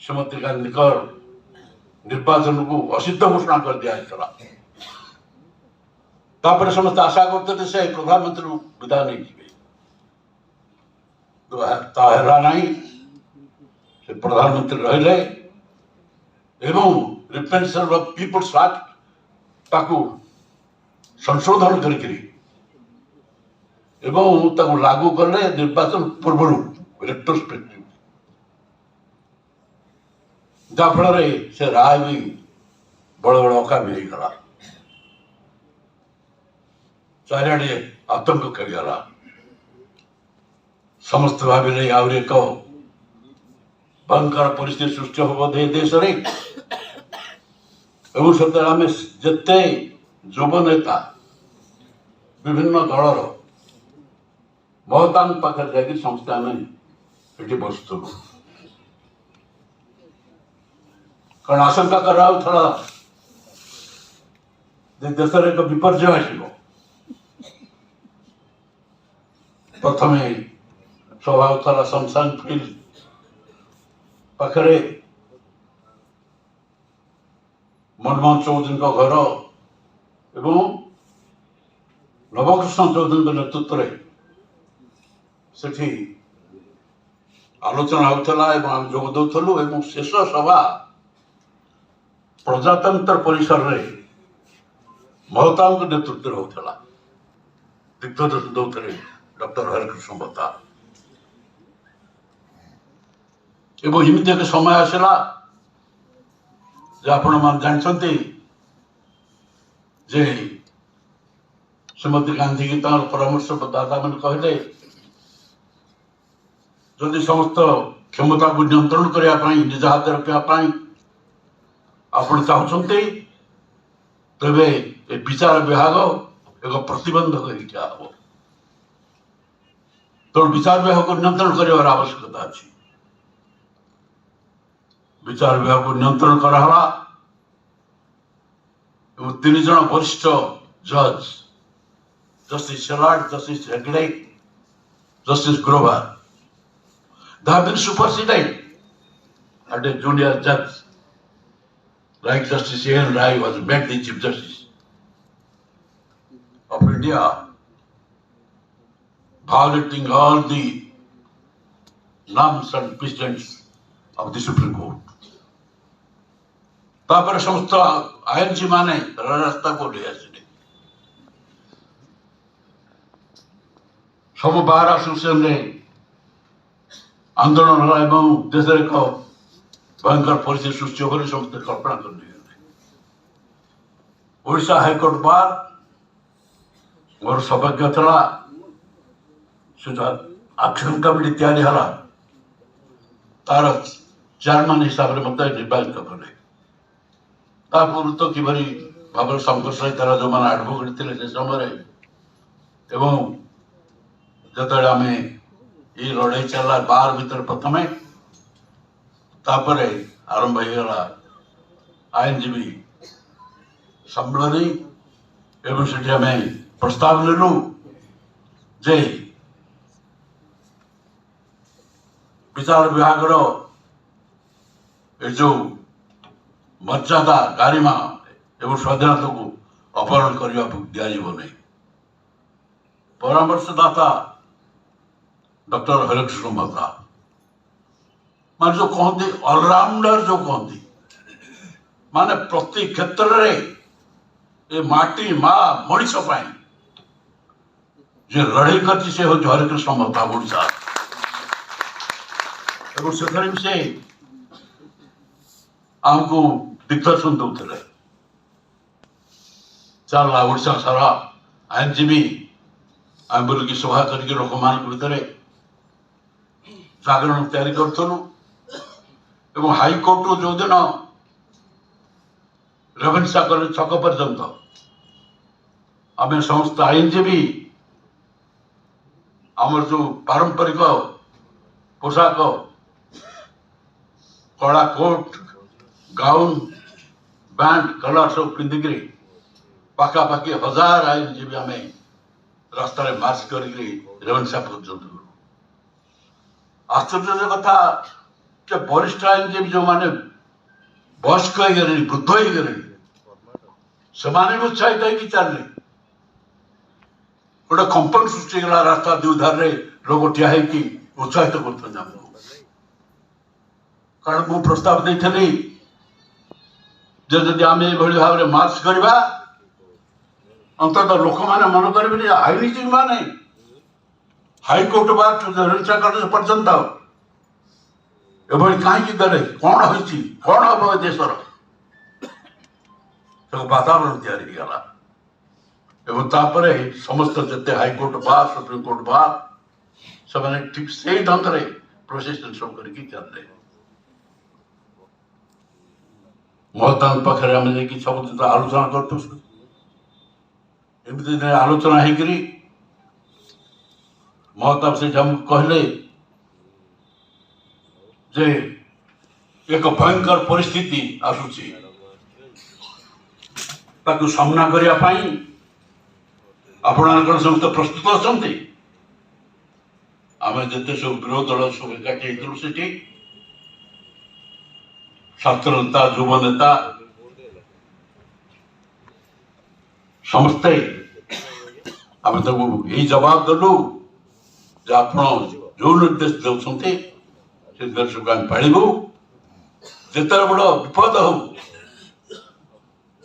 श्रीमती गांधी निर्वाचन को असिद्ध घोषणा कर दिया तापर समस्त आशा करते से प्रधानमंत्री विदा नहीं जीवे ताहरा नहीं से प्रधानमंत्री रहिले एवं रिप्रेजेंटेशन ऑफ पीपल्स एक्ट ताकू संशोधन करी एवं ताकू लागू करले निर्वाचन पूर्व रेट्रोस्पेक्टिव जाफल से राय भी बड़ बड़ अकामी गला चारिड़े आतंक खेगला समस्त भाविले आउरी एक भयंकर परिस्थिति सृष्टि हम बोधे देश में सत्य आम जिते युव नेता विभिन्न दलर महतान पाखे जाकि समस्ते आम ये बसुलु कारण आशंका करा देश एक विपर्य आसो प्रथम सभा होता शमशान फील्ड पाखरे मनमोहन चौधरी घर एवं नवकृष्ण चौधरी नेतृत्व में सेठी आलोचना होता आम जोग दौलू शेष सभा प्रजातंत्र परिसर में महता नेतृत्व होता दिग्दर्शन दौरे डॉक्टर हरिकृष्ण बता एवं इमित एक समय आसला आपण मान जानते जे श्रीमती गांधी की परामर्श दाता मैंने कहले जदि समस्त क्षमता को नियंत्रण करने निज हाथ रखापी आपण चाहते तेरे विचार विभाग एक प्रतिबंधक हम तो विचार विभाग को नियंत्रण कर आवश्यकता अच्छी विचार विभाग को नियंत्रण कराला तीन जन वरिष्ठ जज justice Shelat justice Hegde justice Grover they have been superseded and a junior judge like Justice A.N. Rai was made the Chief Justice of India, violating all the norms and precedents of the Supreme Court. तापर समस्त INC माने रास्ता को ले आसले सब bar association ने आंदोलन एवं देश एक भयंकर परिस्थिति सृष्टि हो समस्त कल्पना कर ओडिशा हाईकोर्ट बार मोर सौभाग्य था एक्शन कमिटी तैयारी है तार चेयरमैन हिसाब से मत निर्वाचित कले पूर्व तो किभली भाव संघर्ष तार जो मैंने एडवोकेट थे से समय एवं जो आम ये लड़ाई चलला बार भीतर प्रथम तापरे आरंभ होगा आईनजीवी सम्मेलन एवं से आम प्रस्ताव नेलु जे विचार विभाग जो मर्यादा गारिमा एवं स्वाधीनता को अपहरण करने को दिज्व नहीं परामर्शदाता डॉक्टर हरिकृष्ण बता मान जो कहते ऑलराउंडर जो कहते माने प्रति क्षेत्र रे माटी माँ मनीष जे लड़ाई करती से हूँ हरिकृष्ण बता ओडिशा से आमको दिग्दर्शन दौले चल ओडा सारा आईनजीवी आम बोल सभा करके लोक मान भितर जागरण तैयारी करूँ हाईकोर्ट जो दिन रेवेन्सा कॉलेज छक पर्यंत आम समस्त आईनजीवी आमर जो पारंपरिक पोशाक कड़ा कोट गाउन बैंड कलर सब पिंधिक पाखापाखि 1000 आईनजीवी आम रास्ता मार्च कर रेवेन्सा पर्यंत आश्चर्य कथा जे वरिष्ठ आईनजीवी जो माने वयस्क हो गए वृद्ध हो गए से उत्साहित होगी चलने गोटे कंपन सृष्टि गला रास्ता दुधार लोग ठिया उत्साहित कर कारण मु प्रस्ताव देती जदि आम ये भाव में मार्च करवा अंतत लोक मैंने मन करेंगे आईनजीवी माने हाईकोर्ट बार रेवेन्सा कॉलेज पर्यंत एभली कहीं दले कौन होती कौन हम देशर वातावरण तैयारी समस्त जिते हाईकोर्ट बार सुप्रीमकोर्ट बार से ठीक से ढंग से प्रोसेसन सब करके चलते महतान पाखे आम सब जिन आलोचना करूँ एमती दिन आलोचना होकरी महताब से कहले जे एक भयंकर परिस्थिति आसुची ताकू सामना करने आपण समस्त प्रस्तुत अच्छा आम जिते सब विरोध दल सब एकाठी से छात्र नेता युव नेता समस्ते आम यही जवाब देलु आप जो निर्देश दे निर्देश को आम पालू जिते बड़ विपद हो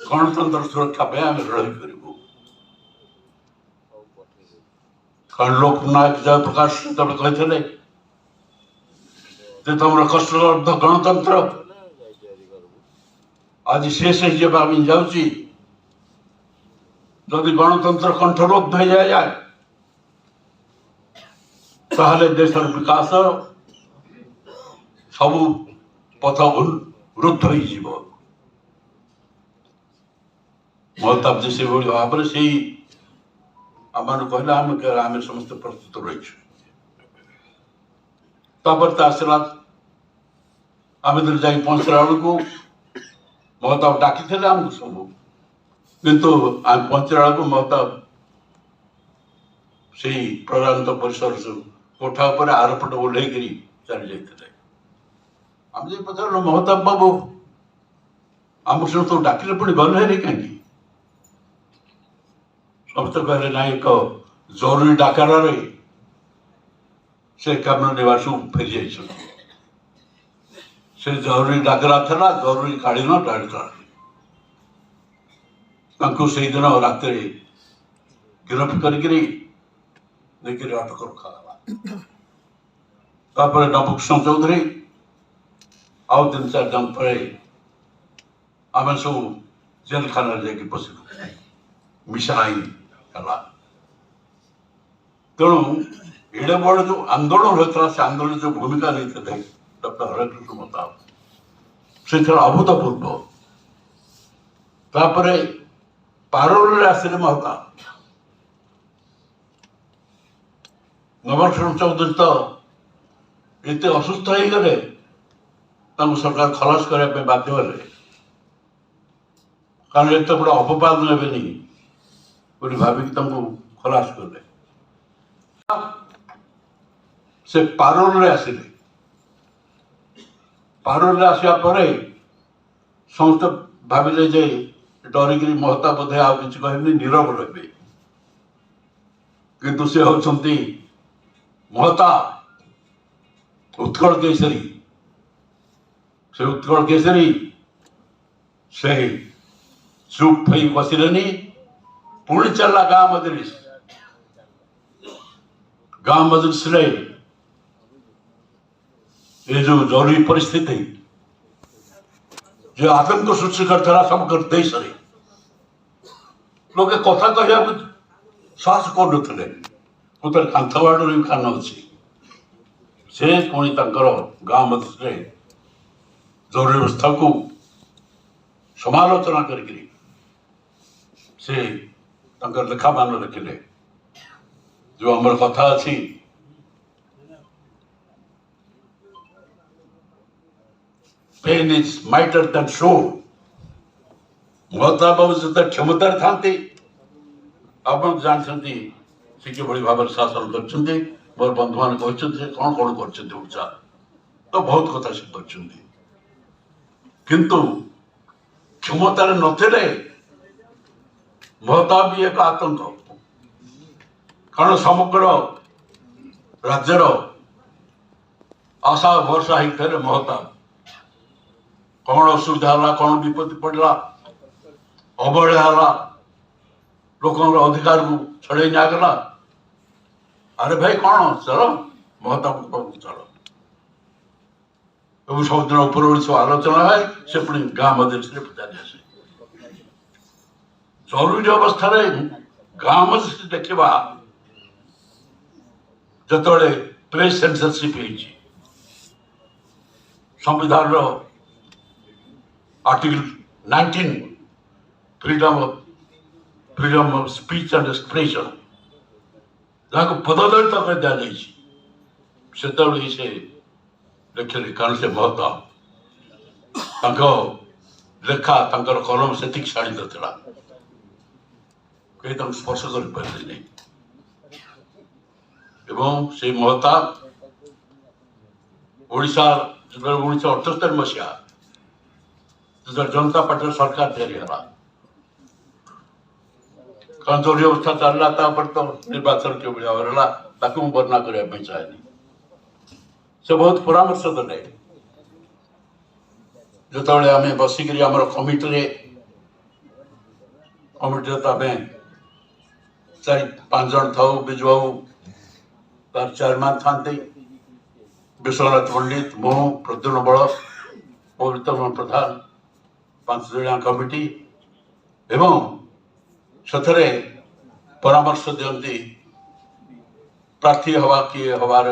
गणतंत्र सुरक्षा आम लड़ाई करूँ कारण लोकनायक जयप्रकाश जो कहते तुम कष्टगर्भ गणतंत्र आज शेष जाऊँगी जदि गणतंत्र कंठरोध हो जाए ताहले देशर विकास सब पथ रुद्ध हो महताब जी से भाव से आम कहले आम समस्त प्रस्तुत रही आसला आम जा पहुंचला बेलू महताब डाकी आमको सब किंतु आम पहुंचला बेलू महताब से प्रधानत परिसर कोठा पर आरपट ओह्ल चली जाते आम जो पचार महताब बाबू आम सब डाकिले पुणी गले कहीं समस्त कहले ना एक जरूरी डाकर से कैबिनेट निवास फेरी जाइए से जरूरी डाकरा था जरूरी कालीन डाक्तर से दिन रात गिरफ करके अटक रखा नवकृष्ण चौधरी आउ 3-4 दिन पर आम सब जेल खाना जाकि बसिलु मिसाई तेणु एड़े बड़ जो आंदोलन होता से आंदोलन जो भूमिका नहीं थे डॉक्टर हरेकृष्ण महताब से अभूतपूर्व तापर पारोल आसिले महताब नवकृष्ण चौधरी तो ये असुस्थ हो गले सरकार खलास करने बाध्य हेले कारण एत बड़ा अपवाद ने भाविक खलास कले से पारोल आसिले पारोल आसा समस्त भाविले जे डरिक महताब बोधे आ कि कहनी नीरव रे किंतु से होती महताब उत्कल केसरी से उत्कल केसरी से चुप हो बसिले पुणी चलला गाँ मजलिस ये जो जरूरी परिस्थिति जो आतंक सृष्टि करता समग्र देश रे लोके कथा कहया साहस कर नते कांथवाड़ भी खान अच्छी से पुणी गाँ मध्य जरूरी व्यवस्था को समालोचना करके से लेखा मान रखिले जो आमर कथा अच्छी पेन इज माइटर देन शो महात्मा बाबू जो क्षमतार था आप जानते से किभली भाव शासन कर मोर बंधु मान कहते कौन कौन कर तो बहुत कथा से किंतु क्षमतार नथिले महता भी एक आतंक कारण समग्र राज्यर आशा भरसा होते महता कौन असुविधा है कौन विपत्ति पड़ा अवहेला है लोक अधिकार को छड़े निगला अरे भाई कौन चल महता चल सब दिन उपरओली सब आलोचना है से पुणी गाँ मध्य पचारि आसे जरूरी अवस्था गाँ मध्य देखा जो प्लेस सेंसरशिप संविधान article 19 freedom of speech and expression जहाँ पददलित कर दि से लिखिले कारण से महता लेखा कलम से शाणी ना कहीं स्पर्श कर पारे नहीं से महता ओडिशा जो 1978 मसीहा जो जनता पार्टी सरकार या कारण जो अवस्था चलला तो निर्वाचन के भाव वर्णना करने चाहे से बहुत परामर्श देले जो आम बसिक कमिटी तो आम 4-5 जन था बिजु बाबू तार चेयरमैन था विश्वनाथ पंडित मु प्रद्युम्न बल पवित्रमोहन प्रधान 5 जणिया कमिटी एवं से परामर्श दियंती प्रार्थी हवा किए हबार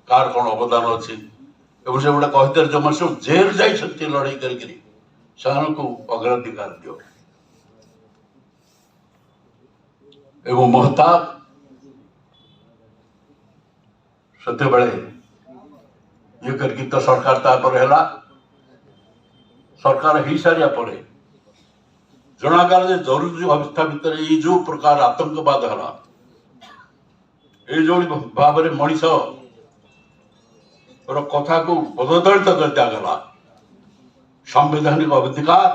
कार कौन अवदान अच्छी से गोटे कहते जो मैं सब जेल जाइए लड़ाई कर अग्राधिकार दियो एवं महता से ये करके तो सरकार तापर है सरकार हो सारिया पर जनागार जरूरी अवस्था भितर ये जो प्रकार आतंकवाद है जो भाव में मनीष कथा को बददलित कर दिगला संवैधानिक अधिकार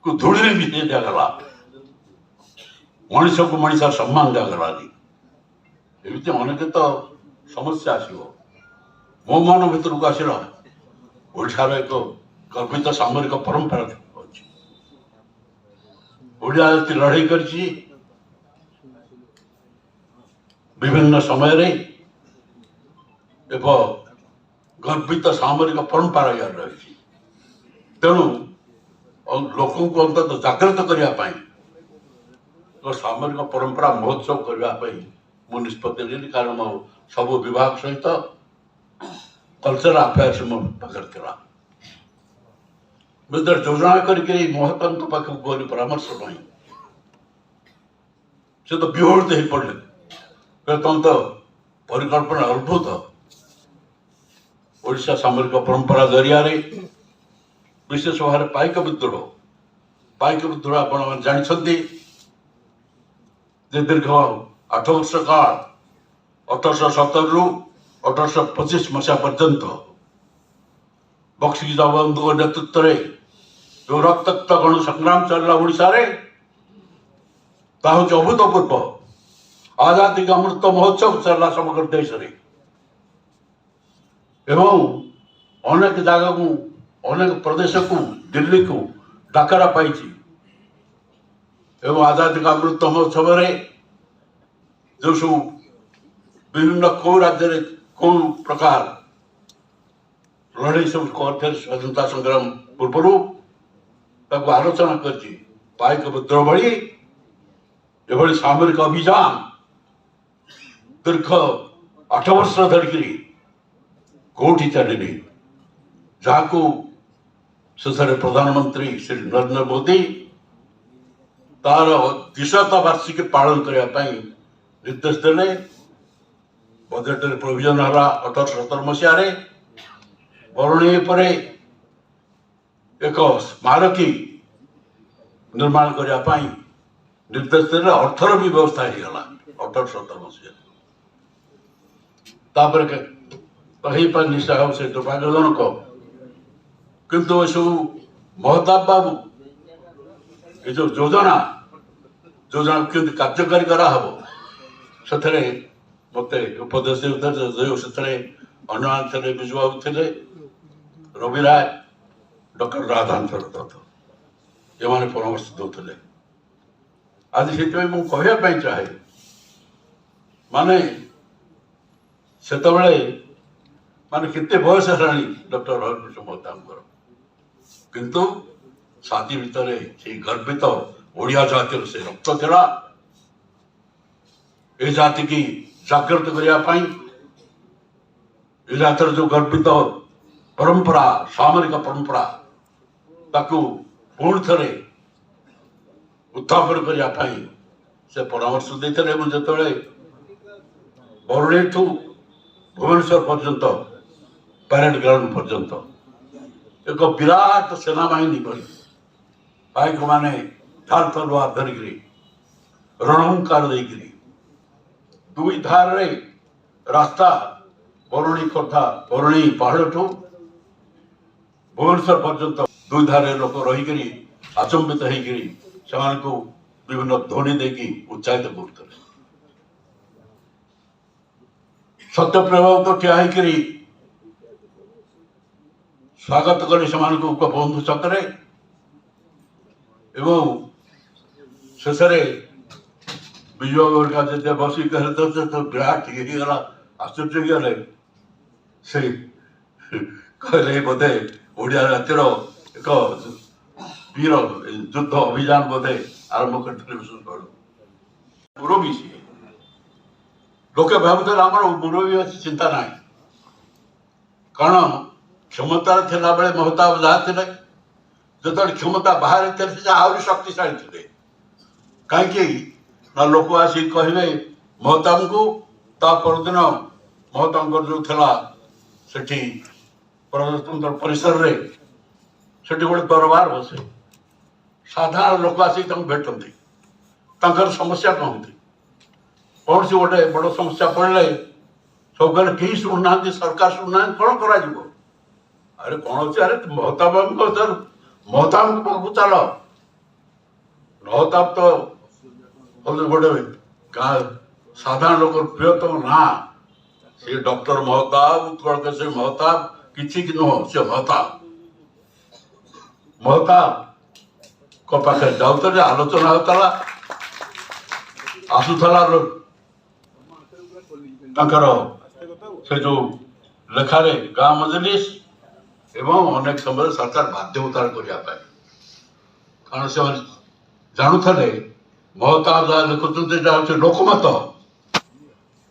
को धूड़ी मिटे दिगला मनीष को मनीष सम्मान दिगलानी एमती अनेक तो समस्या आसो मो मन भर को आसला ओडार एक गर्वित सामरिक परंपरा अच्छी ओडिया लड़ाई कर विभिन्न समय एक गर्वित सामरिक परंपरा यार रही तेणु लोक अंत जागृत करने तो सामरिक परंपरा महोत्सव करने मु निष्पत्ति नेली कारण मो सब विभाग सहित कल्चरल अफेयर्स मो पाखे था मुझे योजना करके महता पाख गली परामर्श से तो विहूर्त हो पड़े तुम तो परिकल्पना अद्भुत ओडिशा सामरिक परंपरा जरिया विशेष भाव में पाइक विद्रोह आप जानते दीर्घ 8 वर्ष काल 1870 रु 1825 मसीहा पर्यंत बक्सी जगबंधु नेतृत्व में जो रक्तक्त गण संग्राम चलला ओडिशा रे अभूतपूर्व आजादी का अमृत महोत्सव चलला समग्र देश रे एवं अनेक जगह को अनेक प्रदेश को दिल्ली को डाकरा पाई एवं आजादी का अमृत महोत्सव जो सब विभिन्न कौ राज्य कौ प्रकार लड़ाई सब करते स्वाधीनता संग्राम ପୂର୍ବରୁ ତାକୁ ଆଲୋଚନା କରିଛି ପାଇକ ବିଦ୍ରୋହ ଭଳି ଏଭଳି ସାମରିକ ଅଭିଯାନ ଦୀର୍ଘ 8 ବର୍ଷ ଧରିକିରି କୋଉଠି ଚାଲିନି, ଯାହାକୁ ଶେଷରେ ପ୍ରଧାନମନ୍ତ୍ରୀ ଶ୍ରୀ ନରେନ୍ଦ୍ର ମୋଦି ତାର 200 ବାର୍ଷିକୀ ପାଳନ କରିବା ପାଇଁ ନିର୍ଦ୍ଦେଶ ଦେଲେ। ବଜେଟରେ ପ୍ରୋଭିଜନ ହେଲା 1817 ମସିହାରେ ବରୁଣେଇ ପରେ ଏକ ସ୍ମାରକୀ ନିର୍ମାଣ କରିବା ପାଇଁ ନିର୍ଦ୍ଦେଶ ଦେଲେ। ଅର୍ଥର ବି ବ୍ୟବସ୍ଥା ହେଇଗଲା 1817 ମସିହାରେ। ତାପରେ ତ ହେଇପାରିନି, ସେ ଦୁର୍ଭାଗ୍ୟଜନକ। କିନ୍ତୁ ଏସବୁ ମହତାବ ବାବୁ ଏ ଯୋଉ ଯୋଜନା କେମିତି କାର୍ଯ୍ୟକାରୀ କରାହବ ସେଥିରେ ମୋତେ ଉପଦେଶ ଦେଉଥିଲେ। ସେଥିରେ ଅନ୍ୟମାନେ ଥିଲେ, ବିଜୁ ବାବୁ ଥିଲେ, ରବି ରାୟ, ଡକ୍ଟର ରାଧାନାଥ ଦତ୍ତ, ଏମାନେ ପରାମର୍ଶ ଦେଉଥିଲେ। ଆଜି ସେଥିପାଇଁ ମୁଁ କହିବା ପାଇଁ ଚାହେଁ, ମାନେ ସେତେବେଳେ ମାନେ କେତେ ବୟସ ହେଲାଣି ଡକ୍ଟର ହରିକୃଷ୍ଣ ମହତାବଙ୍କର, କିନ୍ତୁ ଛାତି ଭିତରେ ସେଇ ଗର୍ବିତ ଓଡ଼ିଆ ଜାତିର ସେ ରକ୍ତ ଥିଲା। ଏ ଜାତିକି ଜାଗ୍ରତ କରିବା ପାଇଁ, ଏ ଜାତିର ଯୋଉ ଗର୍ବିତ ପରମ୍ପରା, ସାମରିକ ପରମ୍ପରା, ତାକୁ ପୁଣି ଥରେ ଉତ୍ଥାପନ କରିବା ପାଇଁ ସେ ପରାମର୍ଶ ଦେଇଥିଲେ। ଏବଂ ଯେତେବେଳେ ବରୁଣେଇଠୁ ଭୁବନେଶ୍ୱର ପର୍ଯ୍ୟନ୍ତ, ପ୍ୟାରେଡ୍ ଗ୍ରାଉଣ୍ଡ ପର୍ଯ୍ୟନ୍ତ ଏକ ବିରାଟ ସେନାବାହିନୀ କରି ପାଇକମାନେ ଧାର ତଲୱାର ଧରିକିରି ରଣହୁଙ୍କାର ଦେଇକିରି 2 ଧାରରେ ରାସ୍ତା, ବରୁଣେଇ ଖୋର୍ଦ୍ଧା, ବରୁଣେଇ ପାହାଡ଼ଠୁ ଭୁବନେଶ୍ୱର ପର୍ଯ୍ୟନ୍ତ 2 ଧାରରେ ଲୋକ ରହିକିରି ଆଚମ୍ବିତ ହେଇକିରି ସେମାନଙ୍କୁ ବିଭିନ୍ନ ଧ୍ୱନି ଦେଇକି ଉତ୍ସାହିତ କରୁଥିଲେ। ସତ୍ୟପ୍ରିୟ ତ ଠିଆ ହେଇକିରି ସ୍ୱାଗତ କଲେ ସେମାନଙ୍କୁ ବନ୍ଧୁ ଛକରେ। ଏବଂ ଶେଷରେ ବିଜୁ ବାବୁଙ୍କା ଯେତେ ବସି କହିଲେ ତ ବିରାଟ ହେଇଗଲା, ଆଶ୍ଚର୍ଯ୍ୟ ହେଇଗଲେ। ସେ କହିଲେ ବୋଧେ ଓଡ଼ିଆ ଜାତିର ଏକ ବୀର ଯୁଦ୍ଧ ଅଭିଯାନ ବୋଧେ ଆରମ୍ଭ କରିଥିଲେ। ମୁରବୀ ସିଏ, ଲୋକେ ଭାବୁଥିଲେ ଆମର ମୁରବୀ ଅଛି, ଚିନ୍ତା ନାହିଁ। କାରଣ କ୍ଷମତାରେ ଥିଲାବେଳେ ମହତାବ ଯାହା ଥିଲେ, ଯେତେବେଳେ କ୍ଷମତା ବାହାରେ ଥିଲେ ସେ ଆହୁରି ଶକ୍ତିଶାଳୀ ଥିଲେ। କାହିଁକି ନା ଲୋକ ଆସିକି କହିବେ ମହତାବଙ୍କୁ, ତା ପରଦିନ ମହତାବଙ୍କର ଯୋଉ ଥିଲା ସେଠି ପ୍ରଜାତନ୍ତ୍ର ପରିସରରେ ସେଠି ଗୋଟେ ଦରବାର ବସେ। ସାଧାରଣ ଲୋକ ଆସିକି ତାଙ୍କୁ ଭେଟନ୍ତି, ତାଙ୍କର ସମସ୍ୟା କହନ୍ତି। କୌଣସି ଗୋଟେ ବଡ଼ ସମସ୍ୟା ପଡ଼ିଲେ ସବୁ କହିଲେ କେହି ଶୁଣୁନାହାନ୍ତି, ସରକାର ଶୁଣୁନାହାନ୍ତି, କ'ଣ କରାଯିବ? ଆରେ କ'ଣ ଅଛି, ଆରେ ମହତାବଙ୍କ ପାଖକୁ ଚାଲ। ମହତାବ ତ ଗୋଟେ ଗାଁ ସାଧାରଣ ଲୋକର ପ୍ରିୟତମ ନାଁ। ସେ ଡକ୍ଟର ମହତାବ, ଉତ୍କଳ କେଶରୀ ମହତାବ କିଛି କି ନୁହଁ, ସେ ମହତାବଙ୍କ ପାଖରେ ଯାଉଥିଲେ, ଆଲୋଚନା ହେଉଥିଲା, ଆସୁଥିଲା ତାଙ୍କର ସେ ଯୋଉ ଲେଖାରେ ଗାଁ ମଜଲିସ, ଏବଂ ଅନେକ ସମୟରେ ସରକାର ବାଧ୍ୟ ଉତ୍ତାର କରିବା ପାଇଁ। କାରଣ ସେମାନେ ଜାଣୁଥିଲେ ମହତାବ ଯାହା ଲେଖୁଛନ୍ତି ଯାହା ହଉଛି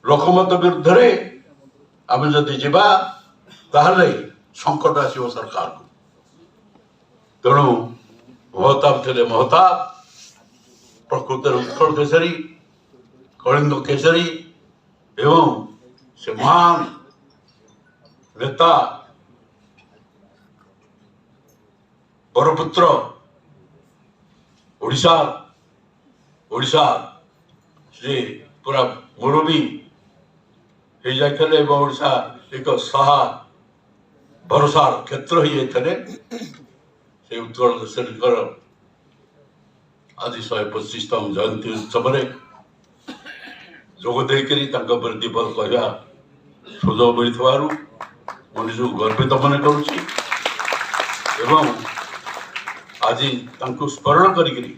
ଲୋକମତ ବିରୁଦ୍ଧରେ ଆମେ ଯଦି ଯିବା ତାହେଲେ ସଙ୍କଟ ଆସିବ ସରକାରକୁ। ତେଣୁ ମହତାବ ଥିଲେ ମହତାବ, ପ୍ରକୃତରେ ଉତ୍କଳ କେଶରୀ, କଳିଙ୍ଗ କେଶରୀ, ଏବଂ ସେ ମହାନ ନେତା ବରପୁତ୍ର ଓଡ଼ିଶା ସେ ପୁରା ମୁରବୀ ହେଇଯାଇଥିଲେ ଏବଂ ଓଡ଼ିଶା ଏକ ସାହା ଭରସାର କ୍ଷେତ୍ର ହେଇଯାଇଥିଲେ। ସେ ଉତ୍କଳ କେଶରୀଙ୍କର ଆଜି 125ତମ ଜୟନ୍ତୀ ଉତ୍ସବରେ ଯୋଗ ଦେଇକରି ତାଙ୍କ ଉପରେ ଦିବସ କହିବା ସୁଯୋଗ ମିଳିଥିବାରୁ ମୁଁ ନିଜକୁ ଗର୍ବିତ ମନେ କରୁଛି। ଏବଂ ଆଜି ତାଙ୍କୁ ସ୍ମରଣ କରିକିରି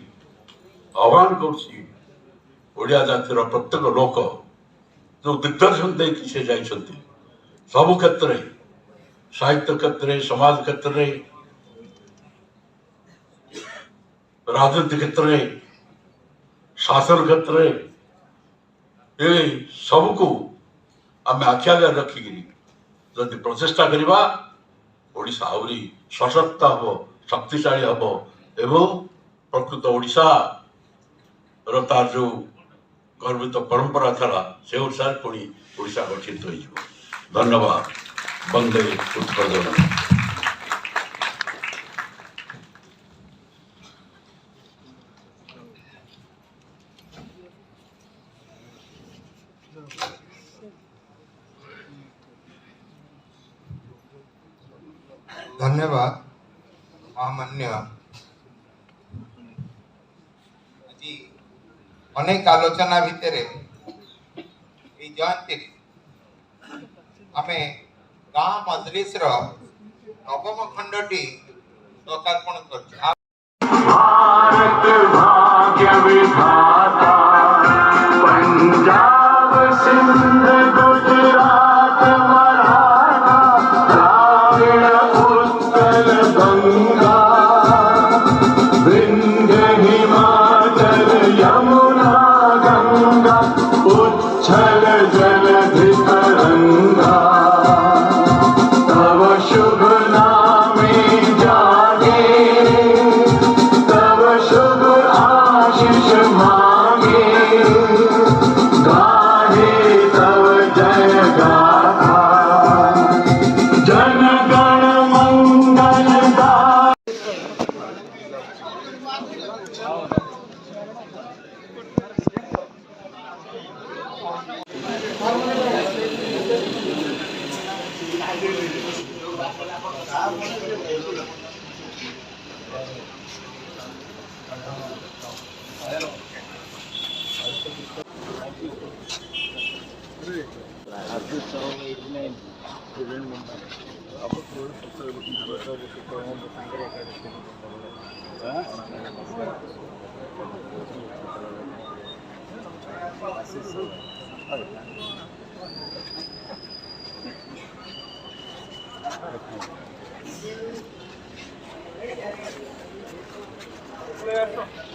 ଆହ୍ୱାନ କରୁଛି, ଓଡ଼ିଆ ଜାତିର ପ୍ରତ୍ୟେକ ଲୋକ ଯୋଉ ଦିଗ୍ଦର୍ଶନ ଦେଇକି ସେ ଯାଇଛନ୍ତି ସବୁ କ୍ଷେତ୍ରରେ, ସାହିତ୍ୟ କ୍ଷେତ୍ରରେ, ସମାଜ କ୍ଷେତ୍ରରେ, राजनीति क्षेत्र में शासन क्षेत्र में ये सब को आम आखि आगे रखिकी जदि प्रचेषा करवा ओडिशा आहरी सशक्त हम शक्तिशाली हम एवं प्रकृत ओडिशा तार जो गर्वित परंपरा था से अनुसार पुणी ओडिशा गठित हो। धन्यवाद। वंदे उत्कल जननी। धन्यवाद महामान्य। आज अनेक आलोचना भितर जयंती आम गाँ मजलिस नवम खंडटी लोकार्पण कर पंजाब सिंध गुजरात मराठा द्राविड़ उत्कल गंगा विंध्य हिमाचल यमुना गंगा उच्छल जलधि तरंगा तव शुभ नामे जागे तव शुभ आशीष मांगे गाहे तव जय गाथा जन गण मंगलदायक।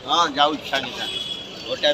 हाँ जाऊ सागे गोटे